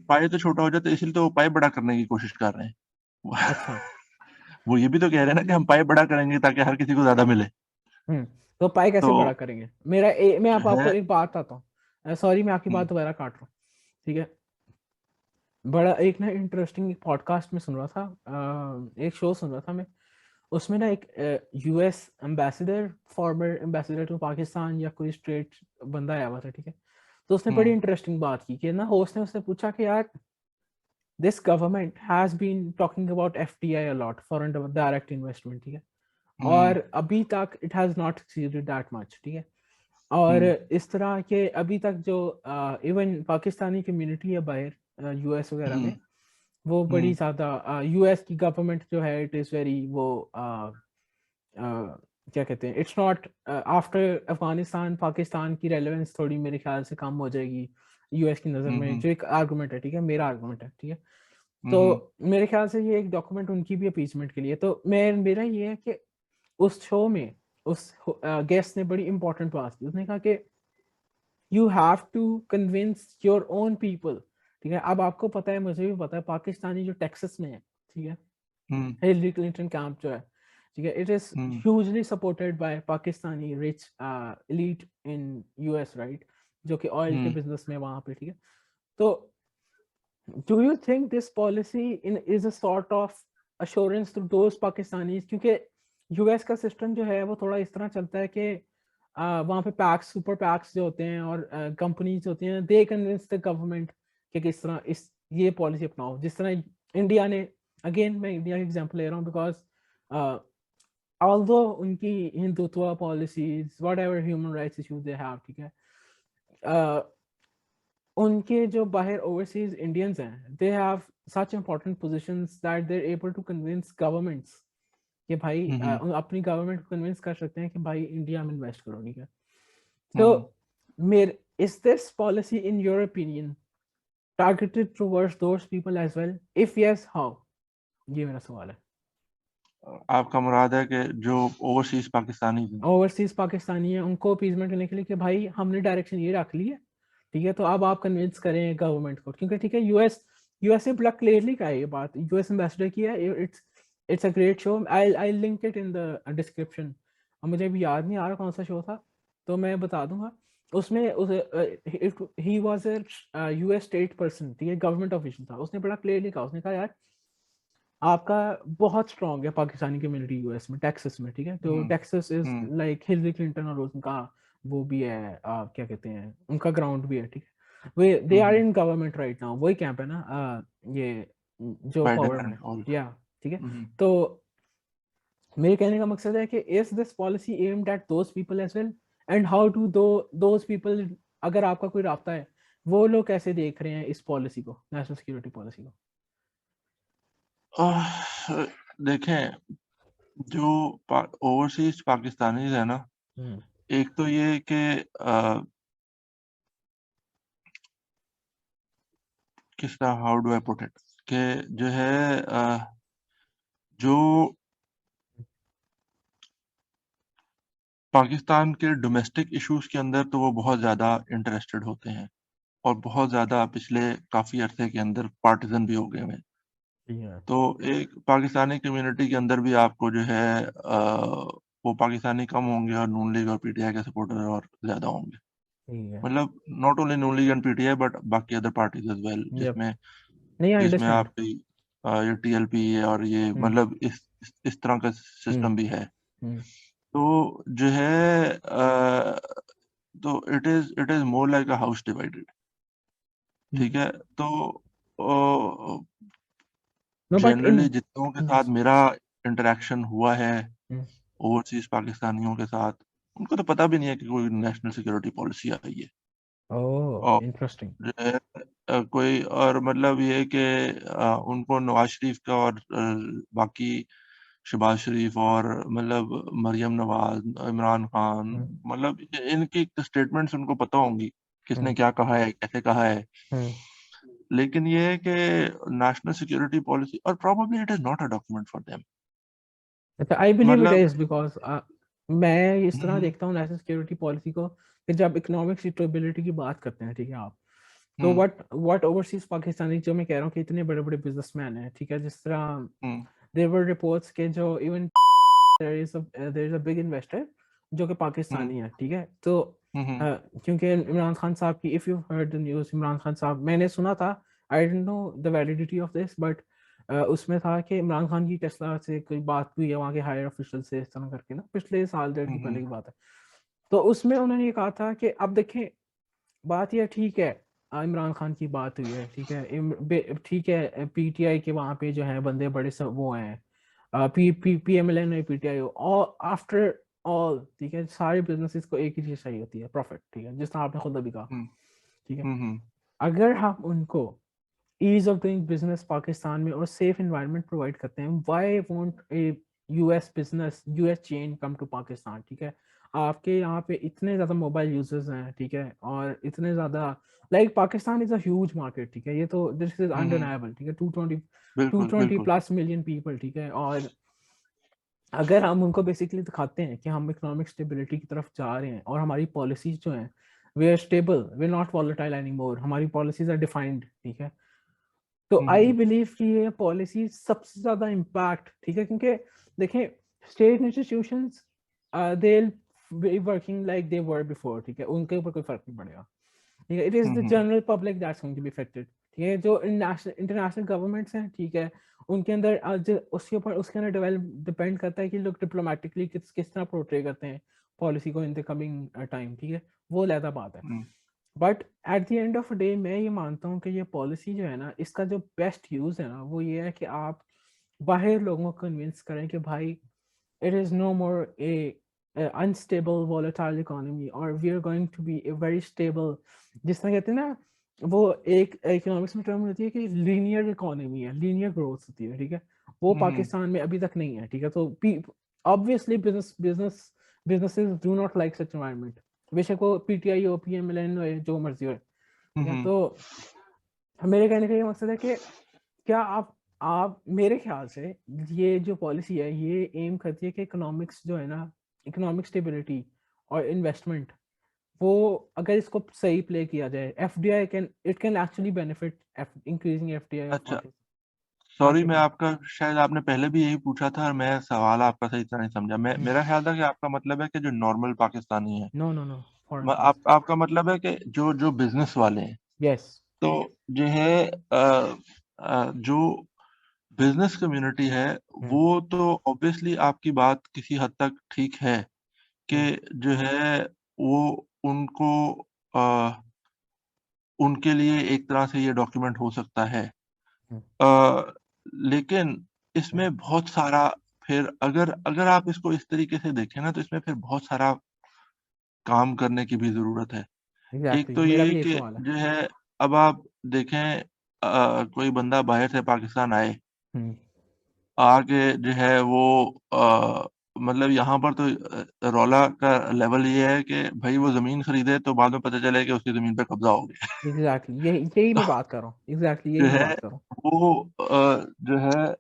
पाए तो छोटा हो जाता है, इसलिए तो वो पाए बड़ा करने की कोशिश कर रहे हैं। अच्छा। वो ये भी तो कह रहे हैं ना कि हम पाए बड़ा करेंगे ताकि हर किसी को ज्यादा मिले। हम्म तो पाई तो कैसे बड़ा करेंगे? मैं जो आप है आपको एक बात आता हूँ, सॉरी मैं आपकी बात हम्म दोबारा काट रहा हूँ, ठीक है। बड़ा एक ना इंटरेस्टिंग पॉडकास्ट में सुन रहा था, एक शो सुन रहा था मैं। उसमें ना एक US ambassador, former ambassador to Pakistan या कोई स्ट्रेट बंदा आया हुआ था, ठीक है। तो उसने बड़ी इंटरेस्टिंग बात की कि ना होस्ट ने उससे पूछा कि यार this government has been talking about FDI a lot, foreign direct investment, ठीक है, और अभी तक it has not succeeded that much, ठीक है, और इस तरह के अभी तक जो इवन पाकिस्तानी कम्युनिटी है बाहर यूएस वगैरह में, वो बड़ी ज़्यादा यूएस की गवर्नमेंट जो है इट इज़ वेरी वो क्या कहते हैं, it's not after Afghanistan Pakistan की रेलेवेंस थोड़ी मेरे ख्याल से कम हो जाएगी यूएस की नज़र में, जो एक आर्गूमेंट है, ठीक है, मेरा आर्गूमेंट है, ठीक है, तो मेरे ख्याल से ये एक डॉक्यूमेंट उनकी भी अपीसमेंट के लिए, तो मेरा ये है कि उस शो में उस गेस्ट ने बड़ी इंपॉर्टेंट बात की, उसने कहा कि you have to convince your own people, ठीक है, अब आपको पता है, मुझे भी पता है, पाकिस्तानी जो टेक्सास में है, ठीक है, हिलरी क्लिंटन कैंप जो है, ठीक है, it is hugely supported by Pakistani rich elite in US, right, जो कि ऑयल के बिजनेस में वहां पे, ठीक है, तो do you think this policy is a sort of assurance to those Pakistanis, क्योंकि यूएस का सिस्टम जो है वो थोड़ा इस तरह चलता है कि वहाँ पे पैक्स सुपर पैक्स जो होते हैं और कंपनीज होती हैं, दे कन्विंस द गवर्नमेंट कि किस तरह इस ये पॉलिसी अपनाओ, जिस तरह इंडिया ने, अगेन मैं इंडिया का एग्जांपल ले रहा हूँ बिकॉज ऑल्दो उनकी Hindutva policies whatever human rights issues they have, ठीक है, उनके जो बाहर ओवरसीज इंडियंस हैं, they have such important positions that they are able to convince governments कि भाई अपनी गवर्नमेंट को कन्विंस कर सकते हैं कि भाई इंडिया में इन्वेस्ट करो, ठीक है, तो मेरे is this policy in your opinion targeted towards those people as well, if yes how, ये मेरा सवाल है। आपका मुराद है कि जो ओवरसीज पाकिस्तानी है उनको अपीजमेंट करने के लिए कि भाई हमने डायरेक्शन ये रख ली है, ठीक है, तो अब आप कन्विंस करें गवर्नमेंट को, क्योंकि ठीक है यूएस ने बड़ा क्लियरली कहा है ये बात, यूएस एम्बेसडर की है, it's a great show, I link it in the description, अब मुझे भी याद नहीं आ रहा कौन सा शो था, तो मैं बता दूंगा, उसमें he was a US state person, ठीक है, गवर्नमेंट ऑफिशियल था, उसने बड़ा क्लियरली कहा, उसने कहा यार आपका बहुत स्ट्रॉन्ग है पाकिस्तानी कम्युनिटी यूएस में, टेक्सास में, ठीक है, तो Texas is like Hillary Clinton और उनका वो भी है, क्या कहते हैं, उनका ग्राउंड भी है, ठीक है, वे they are in government right now, वही कैंप है ना, ये जो पावर में, या ठीक है, तो मेरे कहने का मकसद है कि is this policy aimed at those people as well, and how to those people, अगर आपका कोई राब्ता है, वो लोग कैसे देख रहे हैं इस पॉलिसी को, नेशनल सिक्योरिटी पॉलिसी को? देखें, जो ओवरसीज पाकिस्तानीज है ना, एक तो ये कि किस तरह, how do I put it, कि जो है जो पाकिस्तान के डोमेस्टिक इश्यूज के अंदर तो वो बहुत ज़्यादा इंटरेस्टेड होते हैं और बहुत ज़्यादा पिछले काफ़ी अरसे के अंदर पार्टिजन भी हो गए हैं। तो एक पाकिस्तानी कम्युनिटी के अंदर भी आपको जो है वो पाकिस्तानी कम होंगे और नून लीग और पीटीआई के सपोर्टर और ज़्यादा होंगे, मतलब not only Noon league and PTI but बाकी अदर पार्टीज एज वेल, जिसमें आपकी ये टीएलपी है और ये मतलब इस तरह का सिस्टम भी है, तो जो है तो it is more like a house divided, ठीक है, तो जनरली जितनों के साथ मेरा इंटरेक्शन हुआ है ओवरसीज पाकिस्तानियों के साथ, उनको तो पता भी नहीं है कि कोई नेशनल सिक्योरिटी पॉलिसी आई है। Oh interesting. कोई और मतलब ये कि उनको नवाज शरीफ का और बाकी शहबाज शरीफ और मतलब मरियम नवाज, इमरान खान, मतलब इनकी स्टेटमेंट्स उनको पता होंगी, किसने क्या कहा है, कैसे कहा है, लेकिन ये है कि नेशनल सिक्योरिटी पॉलिसी, और probably it is not a document for them. I believe it is because मैं इस तरह देखता हूँ नेशनल सिक्योरिटी पॉलिसी को कि जब इकोनॉमिक स्टेबिलिटी की बात करते हैं, ठीक है आप, तो व्हाट ओवरसीज पाकिस्तानी, जो मैं कह रहा हूँ कि इतने बड़े बड़े बिजनेसमैन हैं, ठीक है, जिस तरह देयर वर रिपोर्ट्स के जो even there is a big investor जो कि पाकिस्तानी है, ठीक है, तो क्योंकि इमरान खान साहब की, if you heard the news, Imran Khan साहब, मैंने सुना था, I don't know the validity of this, but उसमें था कि इमरान खान की टेस्ला से कोई बात हुई है वहाँ के हायर ऑफिशियल से, इस तरह करके ना, पिछले साल डेढ़ की पहले की बात है, तो उसमें उन्होंने ये कहा था कि अब देखें बात ये ठीक है, इमरान खान की बात हुई है, ठीक है, ठीक है, पीटीआई के वहां पे जो है बंदे बड़े सब वो हैं, पीएमएलएन है, पीटीआई, और आफ्टर ऑल, ठीक है, सारे बिजनेसेस को एक ही चीज चाहिए होती है, प्रॉफिट, ठीक है, जिस तरह आपने खुद अभी कहा, हम्म ठीक है। हम्म अगर हम उनको ease of doing business Pakistan में और सेफ एनवायरनमेंट प्रोवाइड करते हैं, why won't a US business, US chain come to Pakistan, ठीक है। आपके यहाँ पे इतने ज्यादा मोबाइल यूजर्स हैं, ठीक है, और इतने ज्यादा, like Pakistan is a huge market, ठीक है, ये तो दिस इज हम्म, अनडिनाएबल, ठीक है, 220 बिल्कुल 220 बिल्कुल। प्लस मिलियन पीपल, ठीक है। और अगर हम उनको बेसिकली दिखाते हैं कि हम इकोनॉमिक स्टेबिलिटी की तरफ जा रहे हैं और हमारी पॉलिसीज जो हैं वे आर स्टेबल, वे नॉट वॉलेटाइल एनी मोर, हमारी पॉलिसीज आर डिफाइंड, ठीक है, तो आई हम्म बिलीव कि ये पॉलिसी सबसे ज्यादा इम्पैक्ट, ठीक है, क्योंकि देखें, state institutions they be working like they were before, ठीक है, उनके ऊपर कोई फर्क नहीं पड़ेगा, ठीक है। It is the hmm general public that's going to be affected, ठीक है। जो इंटरनेशनल गवर्नमेंट्स हैं, ठीक है, उनके अंदर उसके ऊपर, उसके अंदर डेवलप डिपेंड करता है कि लोग डिप्लोमेटिकली किस तरह पोर्ट्रे करते हैं पॉलिसी को इन द कमिंग टाइम, ठीक है, वो अलग बात है। Hmm but at the end of day मैं ये मानता हूँ कि ये पॉलिसी जो है ना, इसका जो बेस्ट यूज है ना, वो ये है कि आप बाहर लोगों को कन्विंस करें कि भाई it is no more a unstable volatile economy, और we are going to be a very stable, जिस तरह कहते हैं ना, वो एक इकोनॉमिक्स में टर्म होती है कि लीनियर इकोनॉमी है, लीनियर ग्रोथ होती है, ठीक है, वो हम्म पाकिस्तान में अभी तक नहीं है, ठीक है। तो obviously businesses do not like such environment, बेशक वो पीटीआई हो, पीएमएलएन हो, जो मर्जी हो, ठीक है। हम्म तो मेरे कहने का ये मकसद है कि क्या आप मेरे ख्याल से ये जो पॉलिसी है ये एम करती है कि इकोनॉमिक्स जो है ना, इकोनॉमिक स्टेबिलिटी और इन्वेस्टमेंट, वो अगर इसको सही प्ले किया जाए, FDI can, it can actually benefit increasing FDI of अच्छा, पाकिस्तान। हाँ सॉरी, मैं बताएं। आपका शायद आपने पहले भी यही पूछा था और मैं सवाल आपका सही तरह नहीं समझा। मैं मेरा ख्याल था कि आपका मतलब है कि जो नॉर्मल पाकिस्तानी है, no no no, foreign policy. आपका मतलब है कि जो जो बिजनेस वाले हैं, यस। तो जो है जो बिजनेस कम्युनिटी है, हम्म वो तो ऑब्वियसली आपकी बात किसी हद तक ठीक है कि हम्म जो है वो उनको अ, उनके लिए एक तरह से ये डॉक्यूमेंट हो सकता है। हम्म अ, लेकिन हम्म, इसमें बहुत सारा, फिर अगर अगर आप इसको इस तरीके से देखें ना, तो इसमें फिर बहुत सारा काम करने की भी ज़रूरत है। एक एग्जैक्टली, तो मेरा ये भी यही कि सवाल है। जो है, अब आप देखें, कोई बंदा बाहर से पाकिस्तान आए, हम्म आके जो है वो मतलब यहाँ पर तो रौला का लेवल ये है कि भाई वो ज़मीन खरीदे तो बाद में पता चले कि उसकी ज़मीन पे कब्ज़ा हो गया। एग्जैक्टली, यही मैं तो बात कर रहा हूँ, एग्जैक्टली यही जो मैं है बात कर रहा वो जो है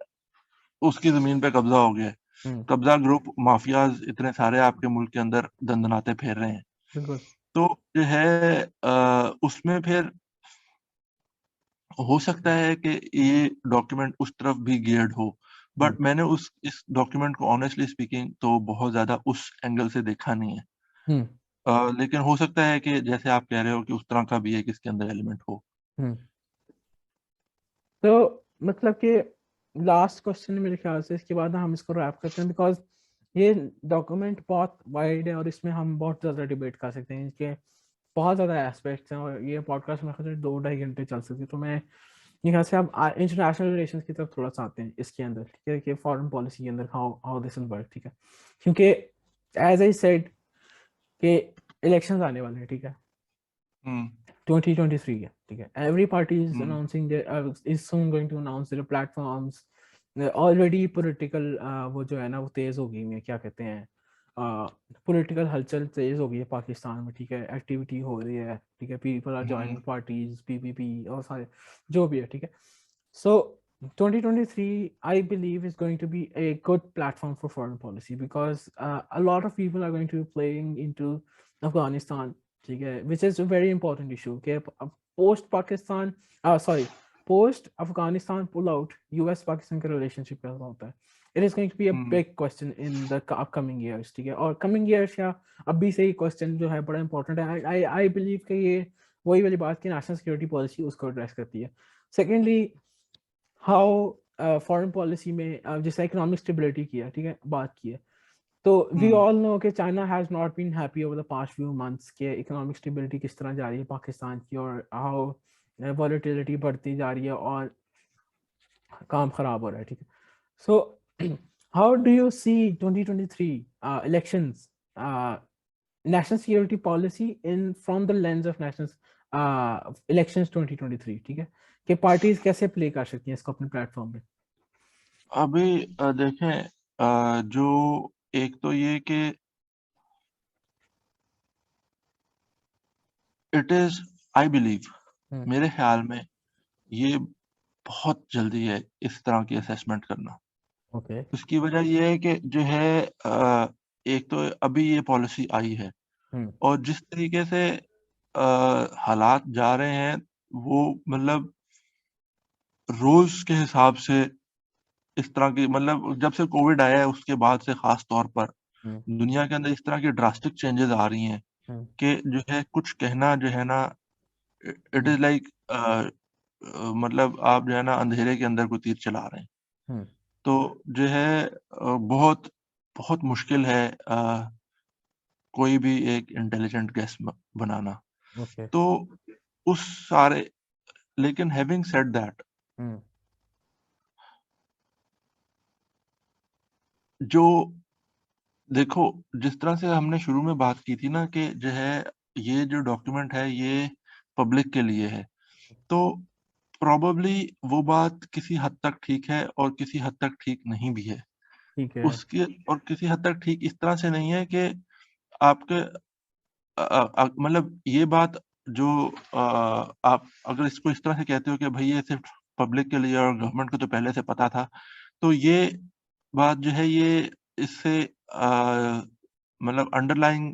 उसकी ज़मीन पे कब्ज़ा हो गया है। हूँ। कब्ज़ा ग्रुप माफियाज़ इतने सारे आपके मुल्क के अंदर दंदनाते फिर रहे हैं। बिल्कुल। तो जो है उसमें फिर हो सकता है कि ये डॉक्यूमेंट उस तरफ भी गियर्ड हो, हम्म बट मैंने उस इस डॉक्यूमेंट को ऑनेस्टली स्पीकिंग तो बहुत ज़्यादा उस एंगल से देखा नहीं है। हम्म लेकिन हो सकता है कि जैसे आप कह रहे हो कि उस तरह का भी एक इसके अंदर एलिमेंट हो। हम्म तो मतलब कि लास्ट क्वेश्चन मेरे ख्याल से, इसके बाद हम इसको रैप करते हैं, बिकॉज ये डॉक्यूमेंट बहुत वाइड है और इसमें हम बहुत ज़्यादा डिबेट कर सकते हैं, इसके बहुत ज़्यादा एस्पेक्ट्स हैं, और ये पॉडकास्ट मेरे ख्याल से 2-2.5 घंटे चल सकती है। तो मैं मेरे ख्याल से अब इंटरनेशनल रिलेशन की तरफ थोड़ा सा आते हैं इसके अंदर, ठीक है, कि फॉरेन पॉलिसी के अंदर how how this will work, ठीक है, क्योंकि एज आई सेड कि इलेक्शंस आने वाले हैं, ठीक है, हुँ, 2023 है, ठीक है, every party is hmm, announcing their is soon going to announce their platforms, already political वो जो है ना वो तेज हो गई है, क्या कहते हैं, पॉलिटिकल हलचल तेज हो गई है पाकिस्तान में, ठीक है, एक्टिविटी हो रही है, ठीक है, people are um, joining parties, PPP और सारे जो भी है, ठीक है। सो 2023 I believe is going to be a good platform for foreign policy, because a lot of people are going to be playing into Afghanistan, ठीक है, which is a very important issue, कि post Pakistan, sorry, post Afghanistan pull out, US Pakistan का relationship कैसा होता है, it is going to be a hmm, big question in the upcoming years, ठीक है, और coming years या अभी से ही question जो है बड़ा important है। I believe कि ये वही वाली बात की national security policy उसको address करती है। Secondly, हाउ फॉरेन पॉलिसी में जैसे इकोनॉमिक स्टेबिलिटी की है, ठीक है, बात की है, तो वी ऑल नो कि China has not been happy over the past few months के इकोनॉमिक स्टेबिलिटी किस तरह जा रही है पाकिस्तान की, और हाउ वॉलेटिलिटी बढ़ती जा रही है और काम खराब हो रहा है, ठीक है। So how do you see 2023 elections, national security policy in from the lens of national elections 2023, ठीक है, कि पार्टीज कैसे प्ले कर सकती हैं इसको अपने प्लेटफॉर्म पे? अभी देखें, जो एक तो ये कि इट इज, आई बिलीव, मेरे ख्याल में ये बहुत जल्दी है इस तरह की असेसमेंट करना। ओके। उसकी वजह ये है कि जो है एक तो अभी ये पॉलिसी आई है और जिस तरीके से हालात जा रहे हैं वो मतलब रोज के हिसाब से इस तरह की, मतलब जब से कोविड आया है उसके बाद से खास तौर पर दुनिया के अंदर इस तरह की ड्रास्टिक चेंजेस आ रही हैं कि जो है कुछ कहना जो है ना, इट इज लाइक मतलब आप जो है ना अंधेरे के अंदर कोई तीर चला रहे हैं। तो जो है बहुत बहुत मुश्किल है कोई भी एक इंटेलिजेंट गेस बनाना। ओके। तो उस सारे, लेकिन हैविंग सेड दैट, जो देखो जिस तरह से हमने शुरू में बात की थी ना कि जो है ये जो डॉक्यूमेंट है ये पब्लिक के लिए है, तो प्रोबेबली वो बात किसी हद तक ठीक है और किसी हद तक ठीक नहीं भी है। ठीक है। उसकी और किसी हद तक ठीक इस तरह से नहीं है कि आपके मतलब ये बात जो आप अगर इसको इस तरह से कहते हो कि भाई ये सिर्फ पब्लिक के लिए और गवर्नमेंट को तो पहले से पता था, तो ये बात जो है ये इससे मतलब अंडरलाइंग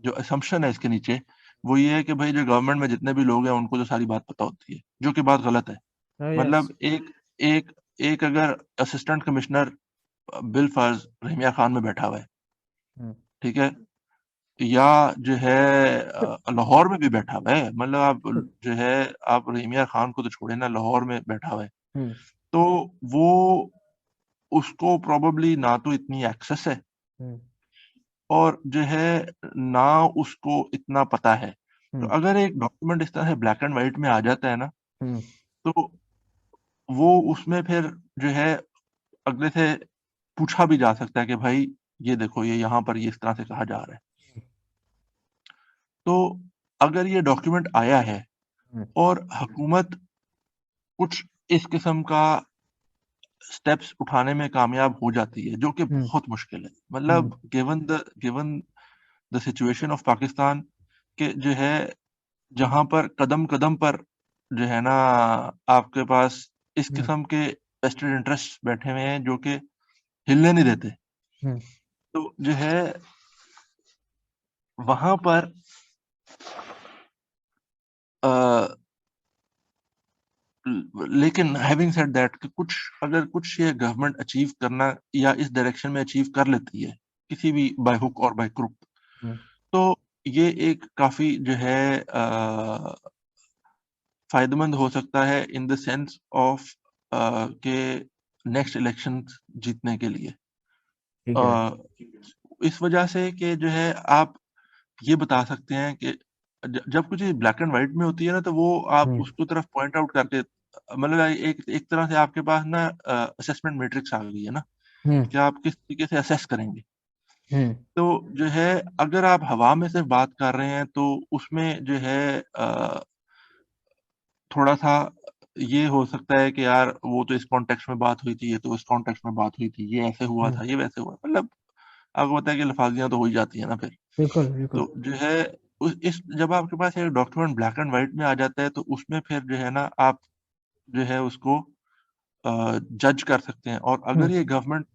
जो असम्पशन है इसके नीचे वो ये है कि भाई जो गवर्नमेंट में जितने भी लोग हैं उनको तो सारी बात पता होती है, जो कि बात गलत है। यस। मतलब एक एक अगर असिस्टेंट कमिश्नर बिल फर्ज रहीमिया खान में बैठा हुआ है, ठीक है, या जो है लाहौर में भी बैठा हुआ है, मतलब आप जो है आप रहीमिया खान को तो छोड़े ना, लाहौर में बैठा हुआ है, तो वो उसको प्रोबेबली ना तो इतनी एक्सेस है और जो है ना उसको इतना पता है। तो अगर एक डॉक्यूमेंट इस तरह से ब्लैक एंड व्हाइट में आ जाता है ना, तो वो उसमें फिर जो है अगले से पूछा भी जा सकता है कि भाई ये देखो ये यहाँ पर ये इस तरह से कहा जा रहा है। तो अगर ये डॉक्यूमेंट आया है और हुकूमत कुछ इस किस्म का स्टेप्स उठाने में कामयाब हो जाती है, जो कि बहुत मुश्किल है, मतलब given the situation of Pakistan के जो है जहां पर कदम कदम पर जो है ना आपके पास इस किस्म के वेस्टेड इंटरेस्ट बैठे हुए हैं जो कि हिलने नहीं देते, तो जो है वहां पर लेकिन हैविंग सेड दैट कि कुछ अगर कुछ ये गवर्नमेंट अचीव करना या इस डायरेक्शन में अचीव कर लेती है किसी भी बाय हुक और बाय क्रुक, तो ये एक काफी जो है फायदेमंद हो सकता है इन द सेंस ऑफ के नेक्स्ट इलेक्शन जीतने के लिए। ठीक है। इस वजह से कि जो है आप ये बता सकते हैं कि जब कुछ चीज ब्लैक एंड व्हाइट में होती है ना, तो वो आप उसको तरफ पॉइंट आउट करके, मतलब एक एक तरह से आपके पास ना असेसमेंट मैट्रिक्स आ गई है ना कि आप किस तरीके से असेस करेंगे। तो जो है अगर आप हवा में सिर्फ बात कर रहे हैं तो उसमें जो है थोड़ा सा ये हो सकता है कि यार वो तो इस कॉन्टेक्स्ट में बात हुई थी, ये तो इस कॉन्टेक्स्ट में बात हुई थी, ये ऐसे हुआ था, ये वैसे हुआ, मतलब आपको पता है कि लफाजियां तो हो ही जाती है ना फिर। बिल्कुल बिल्कुल। तो जो है उस इस जब आपके पास एक डॉक्यूमेंट ब्लैक एंड व्हाइट में आ जाता है तो उसमें फिर जो है ना आप जो है उसको जज कर सकते हैं, और अगर ये गवर्नमेंट,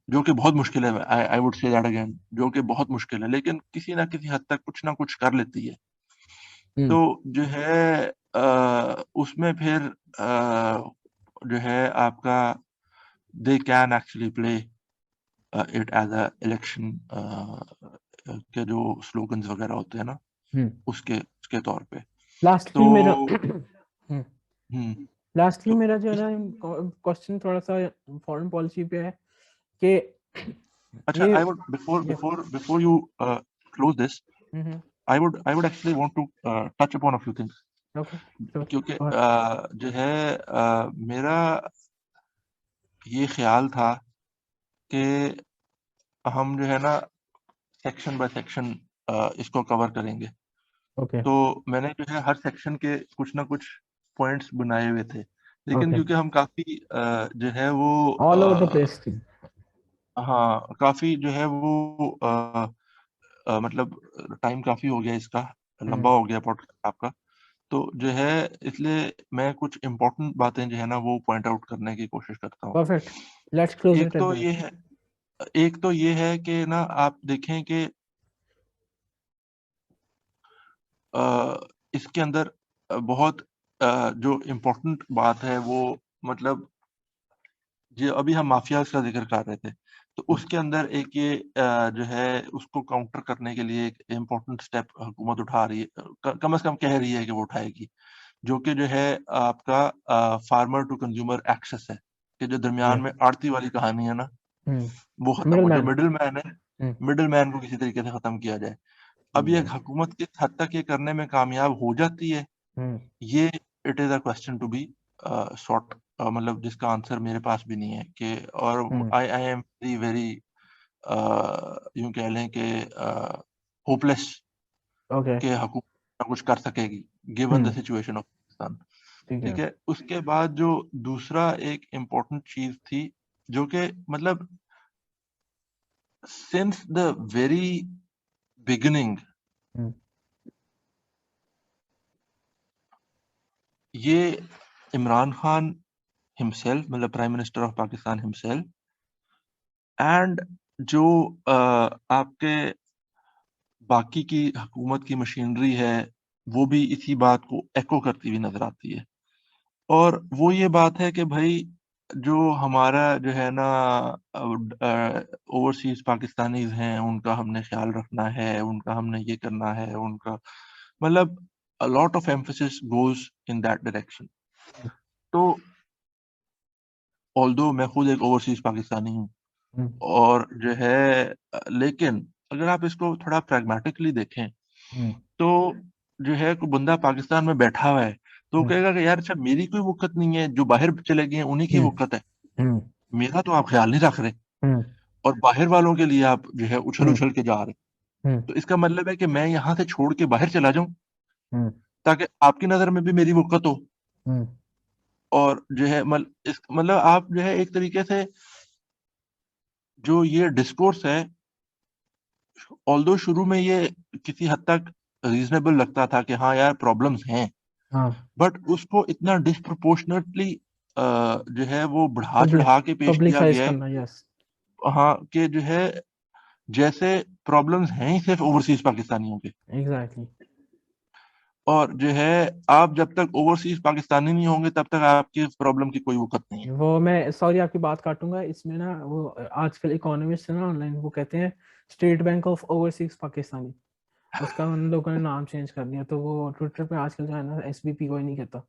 जो कि बहुत मुश्किल है, I would say that again, जो कि बहुत मुश्किल है, लेकिन किसी ना किसी हद तक कुछ ना कुछ कर लेती है, तो जो है उसमें फिर जो है आपका they can actually play it as a election के जो स्लोगन्स वगैरह होते हैं ना उसके उसके तौर पे। लास्टली तो मेरा हम्म लास्टली तो मेरा जो है इस ना क्वेश्चन थोड़ा सा फॉरेन पॉलिसी पे है कि अच्छा, ये I would yeah. before you close this, Mhm. I would actually want to touch upon a few things. Okay, sure. क्योंकि Go ahead. जो है मेरा ये ख्याल था कि हम जो है ना सेक्शन बाय सेक्शन इसको कवर करेंगे। Okay, तो मैंने जो है हर सेक्शन के कुछ ना कुछ पॉइंट्स बनाए हुए थे। लेकिन okay. क्योंकि हम काफ़ी जो है वो All over the place थी. हाँ, काफ़ी जो है वो मतलब टाइम काफ़ी हो गया इसका, लंबा हम्म. हो गया पॉडकास्ट आपका। तो जो है इसलिए मैं कुछ इम्पोर्टेंट बातें जो है ना वो पॉइंट आउट करने की कोशिश करता हूँ। Perfect. Let's close एक it at तो that. ये है एक तो ये है कि ना आप देखें कि इसके अंदर बहुत जो इम्पोर्टेंट बात है वो मतलब जो अभी हम माफियाज़ का ज़िक्र कर रहे थे, तो उसके अंदर एक ये जो है उसको काउंटर करने के लिए एक इम्पोर्टेंट स्टेप हुकूमत उठा रही है, कम से कम कह रही है कि वो उठाएगी, जो कि जो है आपका फार्मर टू कंज्यूमर एक्सेस है, कि जो दरमियान Yeah. में आड़ती वाली कहानी है ना, हम्म. वो खत्म हो, जो Middleman. हम्म. मिडल मैन को किसी तरीके से खत्म किया जाए। अब ये Exactly. हुकूमत किस हद तक ये करने में कामयाब हो जाती है, हम्म. ये it is a question to be sort मतलब जिसका आंसर मेरे पास भी नहीं है कि और हम्म. आई आई एम वेरी वेरी यूँ कह लें कि होपलेस Okay. कि हुकूमत कुछ कर सकेगी given the hmm. Situation of Pakistan. ठीक है. ठीक है? उसके बाद जो दूसरा एक इम्पोर्टेंट चीज़ थी, जो कि मतलब सिंस द वेरी बिगिनिंग हम्म. ये इमरान खान हिमसेल्फ मतलब prime minister of Pakistan himself and जो आपके बाकी की हुकूमत की मशीनरी है, वो भी इसी बात को एको करती हुई नज़र आती है। और वो ये बात है कि भई जो हमारा जो है ना ओवरसीज़ पाकिस्तानीज़ हैं, उनका हमने ख़्याल रखना है, उनका हमने ये करना है, उनका मतलब अ lot of emphasis goes in that direction. तो ऑल्दो मैं खुद एक ओवरसीज़ पाकिस्तानी हूँ हम्म. और जो है लेकिन अगर आप इसको थोड़ा प्रैग्मैटिकली देखें, हम्म. तो जो है कोई बंदा पाकिस्तान में बैठा हुआ है, तो वो हम्म. कहेगा कि यार अच्छा मेरी कोई वक़्त नहीं है, जो बाहर चले गए हैं उन्हीं की हम्म. वक़्त है, हम्म. मेरा तो आप ख़्याल नहीं रख रहे हम्म. और बाहर वालों के लिए आप जो है हम्म. उछल-उछल के जा रहे हैं। हम्म. तो इसका मतलब है कि मैं यहाँ से छोड़ के बाहर चला जाऊँ, हम्म. ताकि आपकी नज़र में भी मेरी वक़्त हो हम्म. और जो है मतलब आप जो है एक तरीके से जो ये डिस्कोर्स है, ऑल्दो शुरू में ये किसी हद तक रीज़नेबल लगता था कि हाँ यार प्रॉब्लम्स हैं, हाँ. बट उसको इतना डिस्प्रोपोर्शनेटली जो है वो पब्लिक बढ़ा-चढ़ा के पेश किया पब्लिसाइज गया है करना. यस. हाँ, कि जो है जैसे प्रॉब्लम्स हैं ही सिर्फ़ ओवरसीज़ पाकिस्तानियों के एग्जैक्टली. और जो है आप जब तक ओवरसीज़ पाकिस्तानी नहीं होंगे तब तक आपकी इस प्रॉब्लम की कोई वक़्त नहीं है। वो मैं सॉरी आपकी बात काटूंगा इसमें ना. वो आजकल इकोनॉमिस्ट है ना ऑनलाइन, वो कहते हैं state bank of overseas Pakistani. उसका उन लोगों ने नाम चेंज कर दिया, तो वो ट्विटर पे आजकल जो है ना एसबीपी कोई नहीं कहता.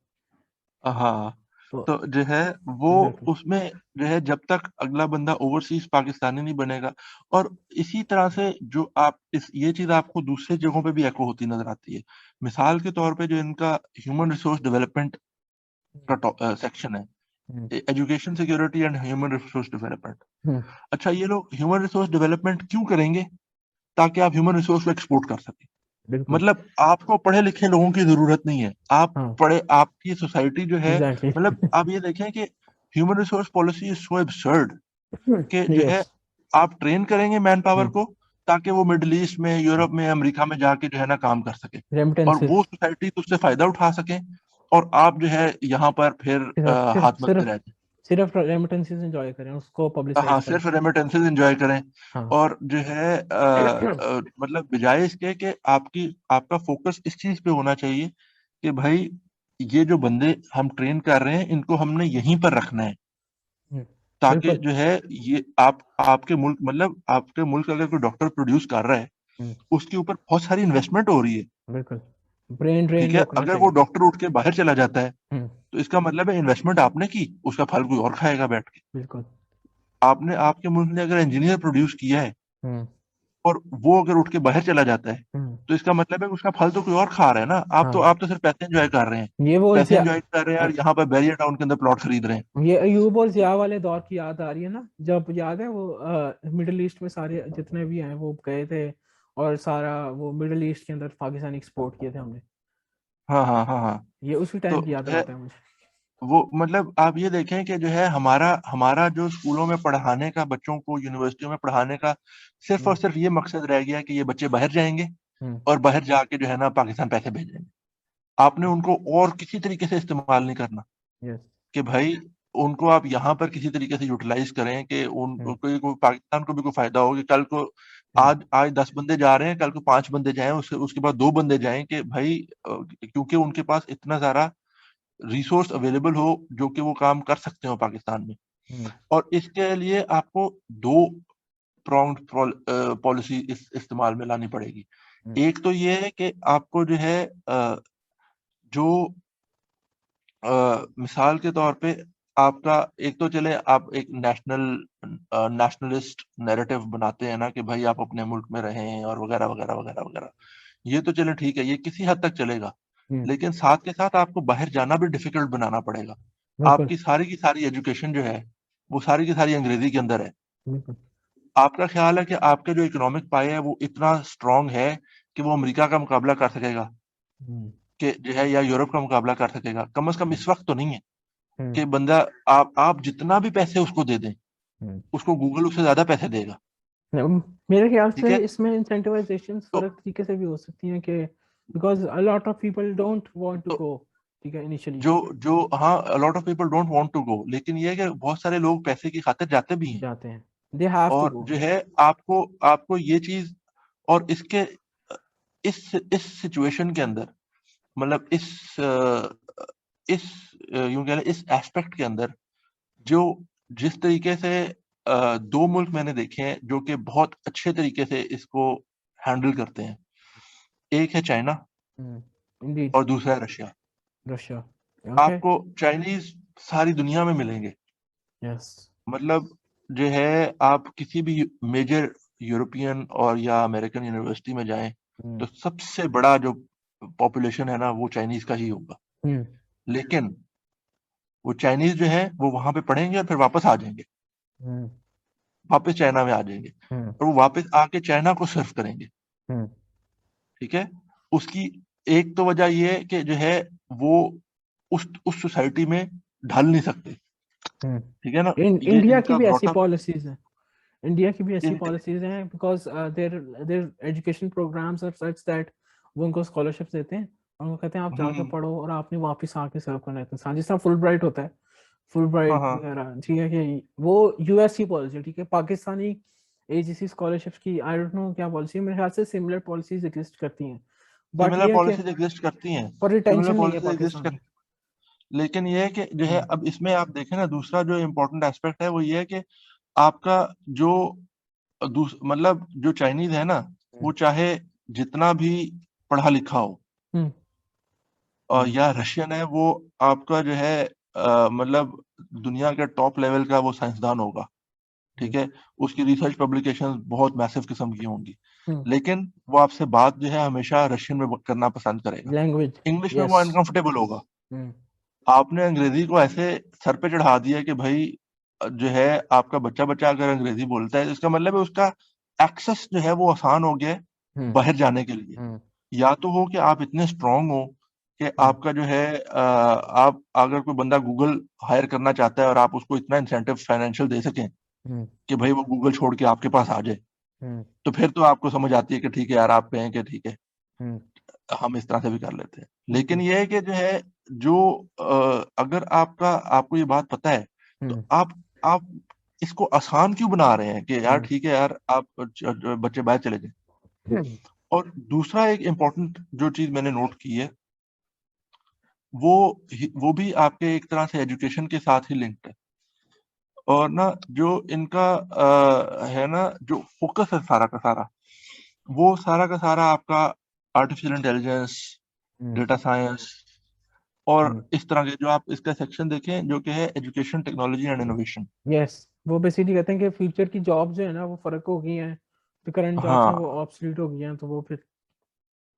हाँ, तो तो जो है वो एग्जैक्टली. उसमें जो है जब तक अगला बंदा ओवरसीज़ पाकिस्तानी नहीं बनेगा और इसी तरह से जो आप इस ये चीज़ आपको दूसरी जगहों पे भी एको होती नज़र आती है। मिसाल के तौर पे जो इनका ह्यूमन रिसोर्स डेवलपमेंट का सेक्शन है, hmm. Education security and human resource development. Hmm. अच्छा ये लोग ह्यूमन रिसोर्स डेवलपमेंट क्यों करेंगे? ताकि आप ह्यूमन रिसोर्स को एक्सपोर्ट कर सकें। बिल्कुल. मतलब आपको पढ़े-लिखे लोगों की ज़रूरत नहीं है। हाँ. आपकी सोसाइटी जो है एग्जैक्टली. मतलब आप ये देखें कि human resource policy is so absurd कि जो है यस. आप ट्रेन करेंगे मैन पावर को ताकि वो मिडल ईस्ट में, यूरोप में, अमेरिका में जाके जो है ना काम कर सके और रेमिटेंसेस. वो सोसाइटी उससे फ़ायदा उठा सके और आप जो है यहाँ पर फिर सिर्फ हाथ सिर्फ मलते सिर्फ रह जाएँ। सिर्फ रेमिटेंसेस एंजॉय करें, उसको हाँ, पब्लिसाइज करें. सिर्फ़ रेमिटेंसेस एन्जॉय करें हाँ. और जो है मतलब बजाए इसके कि आपका फ़ोकस इस चीज़ पे होना चाहिए कि भाई ये जो बंदे हम ट्रेन कर रहे हैं, इनको हमने यहीं पर रखना है, हम्म. ताकि बिल्कुल. जो है ये आपके मुल्क मतलब आपके मुल्क अगर कोई डॉक्टर प्रोड्यूस कर रहा है, हम्म. उसके ऊपर बहुत सारी इन्वेस्टमेंट हो रही है, बिल्कुल. ब्रेन ड्रेन ठीक है? रोकना अगर वो चाहिए. डॉक्टर उठ के बाहर चला जाता है, हम्म. तो इसका मतलब है इन्वेस्टमेंट आपने की, उसका फल कोई और खाएगा बैठ के। बिल्कुल. आपने आपके मुल्क ने अगर इंजीनियर प्रोड्यूस किया है हम्म और वो अगर उठ के बाहर चला जाता है, हम्म, तो इसका मतलब है कि उसका फल तो कोई और खा रहा है ना। हाँ, आप तो सिर्फ पैसे एंजॉय कर रहे हैं, ये वो पैसे एंजॉय कर रहे हैं, और यहाँ पर बैरियर टाउन के अंदर प्लॉट खरीद रहे हैं। ये अयूब और जिया वाले दौर की याद आ रही है ना, जब याद है वो मिडिल ईस्ट में सारे जितने भी हैं वो गए थे, और सारा वो मिडिल ईस्ट के अंदर पाकिस्तान एक्सपोर्ट किए थे हमने। हाँ हाँ हाँ हाँ। ये उसी तो टाइम की याद जो है दिलाता है मुझे। वो मतलब आप ये देखें कि जो है हमारा हमारा जो स्कूलों में पढ़ाने का, बच्चों को यूनिवर्सिटियों में पढ़ाने का सिर्फ और हम्म सिर्फ ये मकसद रह गया कि ये बच्चे बाहर जाएंगे हम्म और बाहर जाके जो है ना पाकिस्तान पैसे भेजेंगे। आपने उनको और किसी तरीके से इस्तेमाल नहीं करना यस। कि भाई उनको आप यहाँ पर किसी तरीके से यूटिलाइज करें कि हम्म को पाकिस्तान को भी कोई फायदा हो कि कल को हम्म आज आज 10 बंदे जा रहे हैं, कल को 5 बंदे जाएं, उसके बाद 2 बंदे जाएं, कि भाई क्योंकि उनके पास इतना सारा रिसोर्स अवेलेबल हो जो कि वो काम कर सकते हो पाकिस्तान में। हम्म और इसके लिए आपको दो प्रोंग्ड पॉलिसी इस्तेमाल में लानी पड़ेगी। हम्म एक तो ये है कि आपको जो है जो मिसाल के तौर पे आपका एक तो चले आप एक नेशनलिस्ट नैरेटिव बनाते हैं ना कि भाई आप अपने मुल्क में रहें और वगैरह वगैरह वगैरह वगैरह। ये तो चले ठीक है, ये किसी हद तक चलेगा। हम्म, लेकिन साथ के साथ आपको बाहर जाना भी डिफिकल्ट बनाना पड़ेगा। बिल्कुल आपकी सारी की सारी एजुकेशन जो है वो सारी की सारी अंग्रेजी के अंदर है। बिल्कुल। आपका ख्याल है कि आपका जो इकोनॉमिक पाई है वो इतना स्ट्रांग है कि वो अमेरिका का मुकाबला कर सकेगा, हम्म कि जो है या यूरोप का मुकाबला कर सकेगा? कम से कम हम्म इस वक्त तो नहीं है हम्म कि बंदा आप जितना भी पैसे उसको दे दें, हम्म। उसको गूगल उससे ज्यादा पैसे देगा। मेरे ख्याल ठीक से है। इसमें इंसेंटिवाइजेशन तो फर्क तरीके से भी हो सकती हैं कि because a lot of people don't want to तो गो, ठीक है, इनिशियली जो जो हाँ, a lot of people don't want to go, लेकिन ये है कि बहुत सारे लोग पैसे की खातिर जाते भी हैं। जाते हैं, दे हैव टू और गो। जो है आपको आपको ये चीज और इसके इस सिचुएशन के अंदर, मतलब इस यूं कह लें इस एस्पेक्ट के अंदर, जो जिस तरीके से दो मुल्क मैंने देखे हैं जो कि बहुत अच्छे तरीके से इसको हैंडल करते हैं। एक है चाइना इंडीड। और दूसरा है रशिया। रशिया। ओके। आपको चाइनीज सारी दुनिया में मिलेंगे। यस। मतलब जो है आप किसी भी मेजर यूरोपियन और या अमेरिकन यूनिवर्सिटी में जाएं, तो सबसे बड़ा जो पॉपुलेशन है ना वो चाइनीज का ही होगा। हम्म लेकिन वो चाइनीज जो है वो वहां पे पढ़ेंगे और फिर वापस आ जाएंगे, हम्म वापस चाइना में आ जाएंगे, हम्म और वो वापस आके चाइना को सर्व करेंगे। हम्म ठीक है। उसकी एक तो वजह ये है कि जो है वो उस सोसाइटी में ढल नहीं सकते। ठीक है ना। ये इंडिया की इनका भी ऐसी ब्रॉटअप पॉलिसीज हैं, इंडिया की भी ऐसी इन पॉलिसीज हैं, because there there education programs are such that वो उनको स्कॉलरशिप देते हैं और वो कहते हैं आप जाके हम्म, पढ़ो और आपने वापस आके सर्व करना है। तो जिस तरह फुल ब्राइट होता है, फुल हाँ ब्राइट हाँ। वगैरह, ठीक है, कि वो यूएस की पॉलिसी, ठीक है। पाकिस्तानी एजीसी स्कॉलरशिप्स की आई डोंट नो क्या पॉलिसी है, मेरे ख्याल से सिमिलर पॉलिसीज एग्जिस्ट करती हैं, बट सिमिलर ये है कि पॉलिसीज एग्जिस्ट करती हैं। पर सिमिलर रिटेंशन नहीं है पॉलिसीज एग्जिस्ट पाकिस्तान कर में। लेकिन ये है कि जो है हम्म अब इसमें आप देखें ना, दूसरा जो इम्पोर्टेंट एस्पेक्ट है वो ये है कि आपका जो मतलब जो चाइनीज है ना, हम्म वो चाहे जितना भी पढ़ा लिखा हो, हम्म और हम्म या रशियन है वो आपका जो है मतलब दुनिया के टॉप लेवल का वो साइंसदान होगा। ठीक है। उसकी रिसर्च पब्लिकेशंस बहुत मैसिव किस्म की होंगी, हम्म। लेकिन वो आपसे बात जो है हमेशा रशियन में करना पसंद करेगा। लैंग्वेज। इंग्लिश में वो यस। अनकंफर्टेबल होगा। हम्म आपने अंग्रेजी को ऐसे सर पे चढ़ा दिया कि भाई जो है आपका बच्चा बच्चा अगर अंग्रेजी बोलता है, तो इसका मतलब है उसका एक्सेस जो है वो आसान हो गया है हम्म बाहर जाने के लिए। हम्म या तो हो कि आप इतने स्ट्रांग हो कि हम्म आपका जो है आप अगर कोई बंदा गूगल हायर करना चाहता है और आप उसको इतना इंसेंटिव फाइनेंशियल दे सकें हम्म कि भाई वो गूगल छोड़ के आपके पास आ जाए, हम्म तो फिर तो आपको समझ आती है कि ठीक है यार, आप कहें कि ठीक है हम्म हम इस तरह से भी कर लेते हैं। लेकिन बिल्कुल। ये है कि जो है जो अगर आपको ये बात पता है, तो हम्म आप इसको आसान क्यों बना रहे हैं कि यार हम्म ठीक है यार आप बच्चे बाहर चले जाएं। हम्म और दूसरा एक इम्पोर्टेंट जो चीज मैंने नोट की है, वो वो भी आपके एक तरह से एजुकेशन के साथ ही लिंक्ड है। और ना जो इनका है ना जो फोकस है सारा का सारा, वो सारा का सारा आपका आर्टिफिशियल इंटेलिजेंस, हम्म डेटा साइंस, और इस तरह के जो आप इसका सेक्शन देखें जो कि है education, technology and innovation. Yes, वो बेसिकली कहते हैं कि फ्यूचर की जॉब जो है ना वो फर्क हो गई हैं, जो करंट जॉब्स हैं वो हाँ ऑब्सोलीट हो गई हैं, तो वो फिर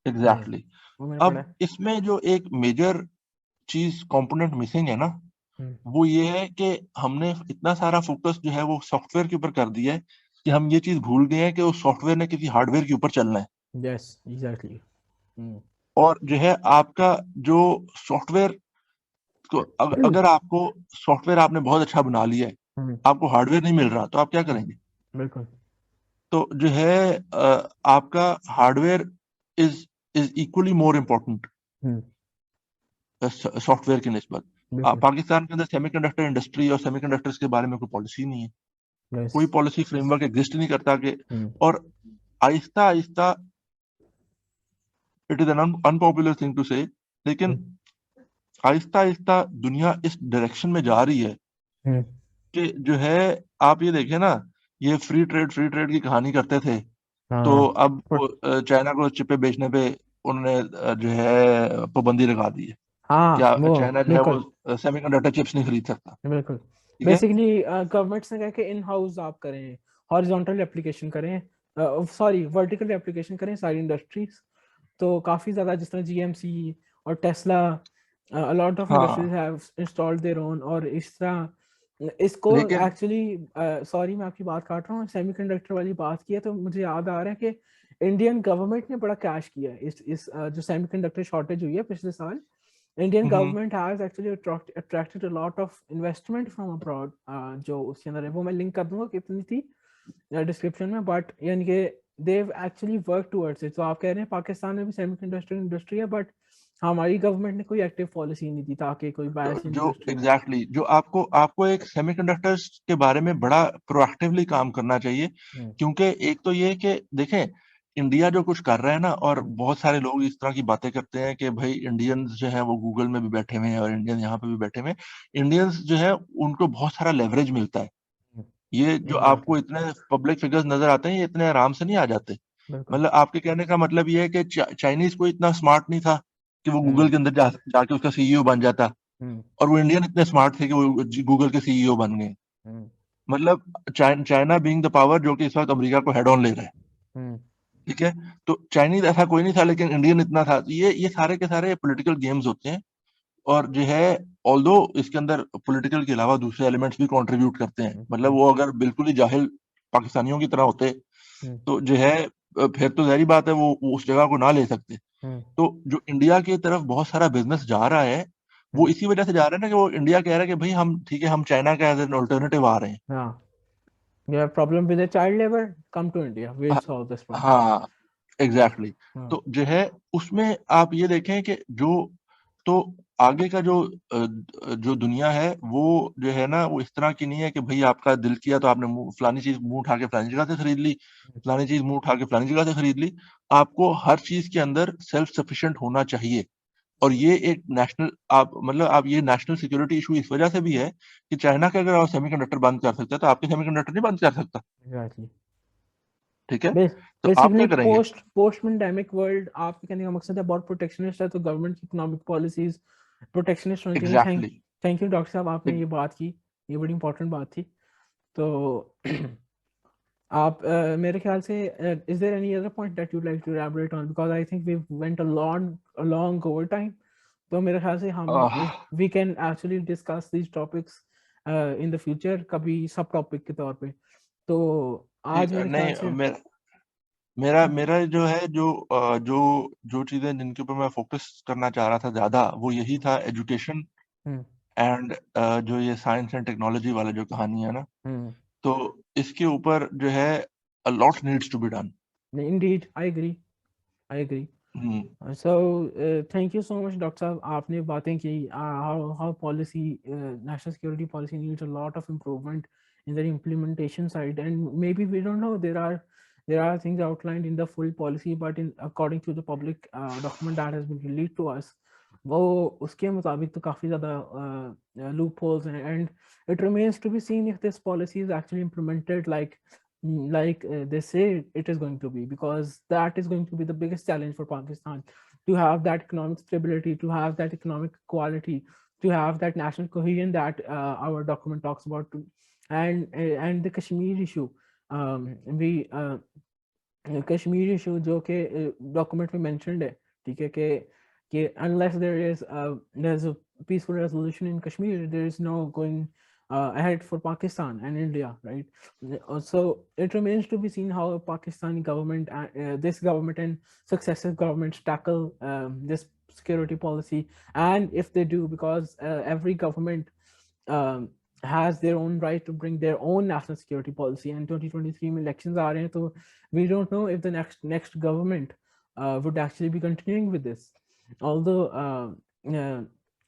एग्जैक्टली वो मैंने पढ़ा अब है। इसमें जो एक मेजर चीज कंपोनेंट मिसिंग है ना, हम्म, वो ये है कि हमने इतना सारा फोकस जो है वो सॉफ्टवेयर के ऊपर कर दिया है कि हम ये चीज भूल गए हैं कि उस सॉफ्टवेयर ने किसी हार्डवेयर के ऊपर चलना है। Yes exactly. और जो है आपका जो सॉफ्टवेयर को अगर आपको सॉफ्टवेयर आपने बहुत अच्छा बना लिया है, आपको हार्डवेयर नहीं मिल रहा, तो आप क्या करेंगे? बिल्कुल। तो जो है आपका hardware is is equally more important hmm, software की निस्बत। बिल्कुल। पाकिस्तान के अंदर सेमीकंडक्टर इंडस्ट्री और सेमीकंडक्टर्स के बारे में कोई पॉलिसी नहीं है, यस। कोई पॉलिसी फ्रेमवर्क एग्जिस्ट नहीं करता कि हम्म, और आहिस्ता आहिस्ता it is an unpopular thing to say, लेकिन आहिस्ता आहिस्ता दुनिया इस डायरेक्शन में जा रही है हम्म, कि जो है आप ये देखें ना, ये फ्री ट्रेड की कहानी करते थे, तो हाँ अब वो चाइना को चिपे बेचने पे उन्होंने जो है पाबंदी लगा दी है। हाँ क्या वो चाइना जो है बिल्कुल वो सेमीकंडक्टर चिप्स नहीं खरीद सकता? बिल्कुल। ठीक है। बेसिकली गवर्नमेंट्स ने कहा कि इन हाउस आप करें, हॉरिजॉन्टल एप्लीकेशन करें, सॉरी वर्टिकल एप्लीकेशन करें सारी इंडस्ट्रीज। तो काफी ज्यादा जिस तरह जीएमसी और Tesla, a lot of industries हाँ have installed their own, और इस तरह इसको लेकिन एक्चुअली सॉरी मैं आपकी बात काट रहा हूँ, सेमीकंडक्टर वाली बात की है तो मुझे याद आ रहा है कि इंडियन गवर्नमेंट ने बड़ा कैश किया है इस जो सेमीकंडक्टर शॉर्टेज हुई है पिछले साल। Indian hmm, government has actually attracted a lot of investment from abroad, जो उसके अंदर है वो मैं लिंक कर दूंगा कितनी थी डिस्क्रिप्शन में, बट यानी कि they've actually worked towards it। तो आप कह रहे हैं पाकिस्तान में भी सेमीकंडक्टर इंडस्ट्री है, बट हमारी गवर्नमेंट ने कोई एक्टिव पॉलिसी नहीं दी ताकि कोई बायस जो इंडस्ट्री हो। एग्जैक्टली जो आपको आपको एक सेमीकंडक्टर्स के बारे में बड़ा प्रोएक्टिवली काम करना चाहिए, हम्म, क्योंकि एक तो ये कि देखें इंडिया जो कुछ कर रहा है ना, और बहुत सारे लोग इस तरह की बातें करते हैं कि भाई इंडियंस जो है वो गूगल में भी बैठे हुए हैं और इंडियन यहाँ पे भी बैठे हुए हैं। इंडियंस जो है उनको बहुत सारा लेवरेज मिलता है। ये जो एग्जैक्टली। आपको इतने पब्लिक फिगर्स नजर आते हैं ये इतने आराम से नहीं आ जाते। बिल्कुल। मतलब आपके कहने का मतलब ये है कि चाइनीज को इतना स्मार्ट नहीं था कि वो गूगल हम्म, के अंदर जाके उसका सीईओ बन जाता, हम्म, और वो इंडियन इतने स्मार्ट थे कि वो गूगल के सीईओ बन गए। हम्म, मतलब चाइना बीइंग द पावर जो कि इस वक्त अमेरिका को हेड ऑन ले रहा है। हम्म, ठीक है। तो चाइनीज ऐसा कोई नहीं था, लेकिन इंडियन इतना था। तो ये सारे के सारे पॉलिटिकल गेम्स होते हैं, और जो है ऑल्दो इसके अंदर पॉलिटिकल के अलावा दूसरे एलिमेंट्स भी कंट्रीब्यूट करते हैं। मतलब हम्म, वो अगर बिल्कुल ही जाहिल पाकिस्तानियों की तरह होते हम्म, तो जो है फिर तो जाहिर बात है वो उस जगह को ना ले सकते। हम्म, तो जो इंडिया की तरफ बहुत सारा बिजनेस जा रहा है वो हम्म, इसी वजह से जा रहा है ना कि वो इंडिया कह रहा है कि भाई हम ठीक है हम चाइना का एज एन ऑल्टरनेटिव आ रहे हैं। हाँ, you have problem with the child labor, come to India, we'll हाँ solve this problem। हाँ, एग्जैक्टली हाँ, तो जो है उसमें आप ये देखें कि जो तो आगे का जो दुनिया है वो जो है ना वो इस तरह की नहीं है कि भाई आपका दिल किया तो आपने फलानी चीज मुंह उठा के फलानी जगह से खरीद ली, फलानी चीज मुंह उठा के फलानी जगह से खरीद ली। आपको हर चीज के अंदर सेल्फ सफिशिएंट होना चाहिए। और ये एक नेशनल आप मतलब आप ये नेशनल सिक्योरिटी इशू इस वजह से भी है कि चाइना के अगर आप सेमीकंडक्टर बंद कर सकते हैं तो आपके सेमीकंडक्टर नहीं बंद कर सकता। एग्जैक्टली। ठीक है। तो आप बेसिकली क्या करेंगे? पोस्ट पेंडेमिक वर्ल्ड, आपके कहने का मकसद है बहुत प्रोटेक्शनिस्ट है, तो गवर्नमेंट की इकोनॉमिक पॉलिसीज प्रोटेक्शनिस्ट होनी चाहिए। एग्जैक्टली थैंक यू डॉक्टर साहब, आपने ये बात की, ये बड़ी इंपॉर्टेंट बात थी। तो आप मेरे ख्याल से is there any other point that you like to elaborate on, because I think we went a long overtime। तो मेरे ख्याल से हम we can actually discuss these topics in the future कभी सब टॉपिक के तौर पे। तो आज मेरे ख्याल नहीं से मेरा मेरा जो है जो चीजें जिनके ऊपर मैं फोकस करना चाह रहा था ज्यादा वो यही था एजुकेशन हम्म, एंड जो ये साइंस एंड टेक्नोलॉजी वाला जो कहानी है ना, हम्म, तो इसके ऊपर जो है a lot needs to be done. indeed I agree। So thank you so much doctor साहब, आपने बातें की how policy national security policy needs a lot of improvement in the implementation side, and maybe we don't know, there are things outlined in the full policy, but in according to the public document that has been released to us, वो उसके मुताबिक तो काफी ज्यादा loopholes हैं, and it remains to be seen if this policy is actually implemented like they say it is going to be, because that is going to be the biggest challenge for Pakistan, to have that economic stability, to have that economic equality, to have that national cohesion that our document talks about, and the Kashmir issue. We Kashmir issue जो कि document में mentioned है, ठीक है, कि unless there's a peaceful resolution in Kashmir, there is no going ahead for Pakistan and India, right? So it remains to be seen how Pakistani government, this government and successive governments tackle this security policy, and if they do, because every government has their own right to bring their own national security policy, and 2023 में elections are रहे हैं, so we don't know if the next government would actually be continuing with this. Although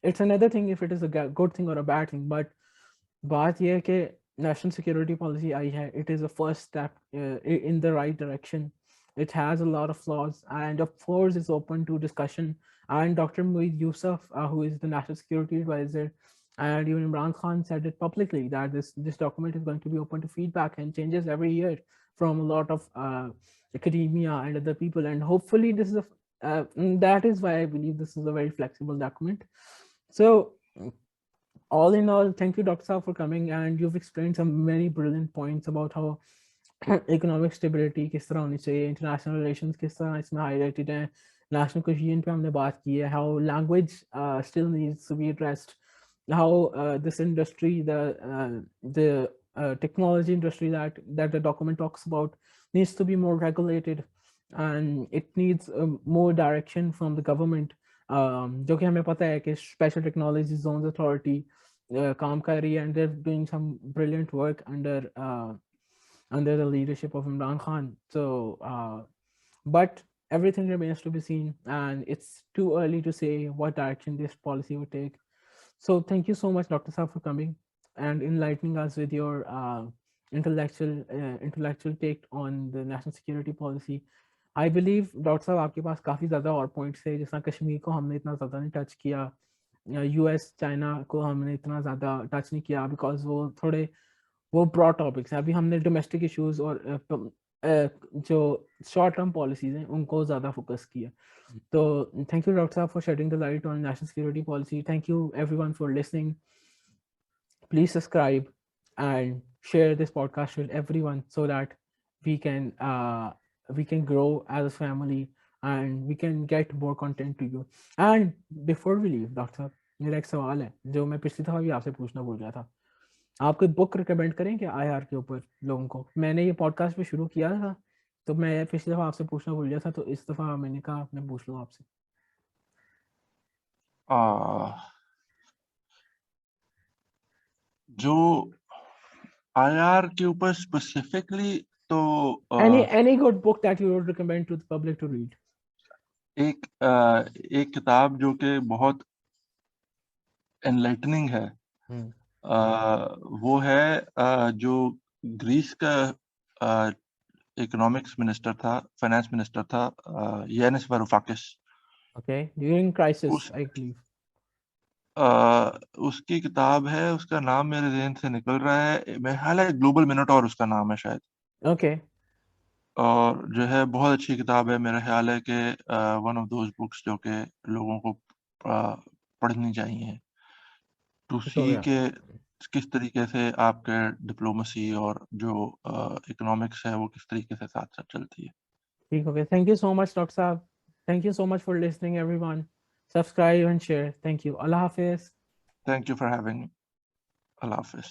it's another thing if it is a good thing or a bad thing, but बात ये है कि national security policy आई है, it is a first step in the right direction. It has a lot of flaws, and of course it's open to discussion, and Dr. Moeed Yusuf, who is the national security advisor, and even Imran Khan said it publicly that this document is going to be open to feedback and changes every year from a lot of academia and other people, and hopefully this is that is why I believe this is a very flexible document. So all in all, thank you, Dr. Saab, for coming, and you've explained some many brilliant points about how economic stability किस तरह होनी चाहिए, international relations किस तरह इसमें highlighted हैं, national cohesion पे हमने बात की है, how language still needs to be addressed, how this industry, the technology industry that the document talks about needs to be more regulated, and it needs more direction from the government. जो कि हमें पता है कि Special Technology Zones Authority काम कर रही है, and they're doing some brilliant work under the leadership of Imran Khan. So, but everything remains to be seen, and it's too early to say what direction this policy would take. So thank you so much, Dr. Saab, for coming and enlightening us with your intellectual take on the national security policy. I believe, Dr. Saab, आपके पास काफ़ी ज़्यादा और points है, जिस तरह कश्मीर को हमने इतना ज़्यादा नहीं टच किया, US चाइना को हमने इतना ज़्यादा टच नहीं किया, बिकॉज वो ब्रॉड टॉपिक्स हैं. अभी हमने डोमेस्टिक इश्यूज और जो शॉर्ट टर्म पॉलिसीज हैं उनको ज़्यादा फोकस किया. तो थैंक यू डॉक्टर साहब for shedding the light on national security policy. Thank you everyone for listening. Please subscribe and share this podcast with everyone so that we can grow as a family and we can get more content to you. And before we leave, doctor साहब, मेरा एक सवाल है जो मैं पिछली दफ़ा भी आपसे पूछना भूल गया था. आप कोई बुक रिकमेंड करेंगे IR के ऊपर लोगों को? मैंने ये पॉडकास्ट पे शुरू किया था, तो मैं पिछली दफ़ा आपसे पूछना भूल गया था, तो इस दफ़ा मैंने कहा मैं पूछ लूँ आपसे. जो IR के ऊपर स्पेसिफिकली तो any good book that you would recommend to the public to read? एक किताब जो कि बहुत एनलाइटनिंग है, वो है जो ग्रीस का इकोनॉमिक्स मिनिस्टर था, फाइनेंस मिनिस्टर था, Yannis वारूफाकिस. Okay, during crisis, I believe. उसकी किताब है, उसका नाम मेरे ज़हन से निकल रहा है, मेरा ख्याल है ग्लोबल मिनोटॉर उसका नाम है शायद. Okay. और जो है बहुत अच्छी किताब है. मेरा ख्याल है कि वन ऑफ दोज बुक्स जो कि लोगों को पढ़नी चाहिए टू सी के किस तरीके से आपके डिप्लोमेसी और जो इकोनॉमिक्स है वो किस तरीके से साथ साथ चलती है. ठीक हो गया. Thank you so much doctor साहब. Thank you so much for listening everyone. Subscribe and share. Thank you. Allah Hafiz. Thank you for having me. Allah Hafiz.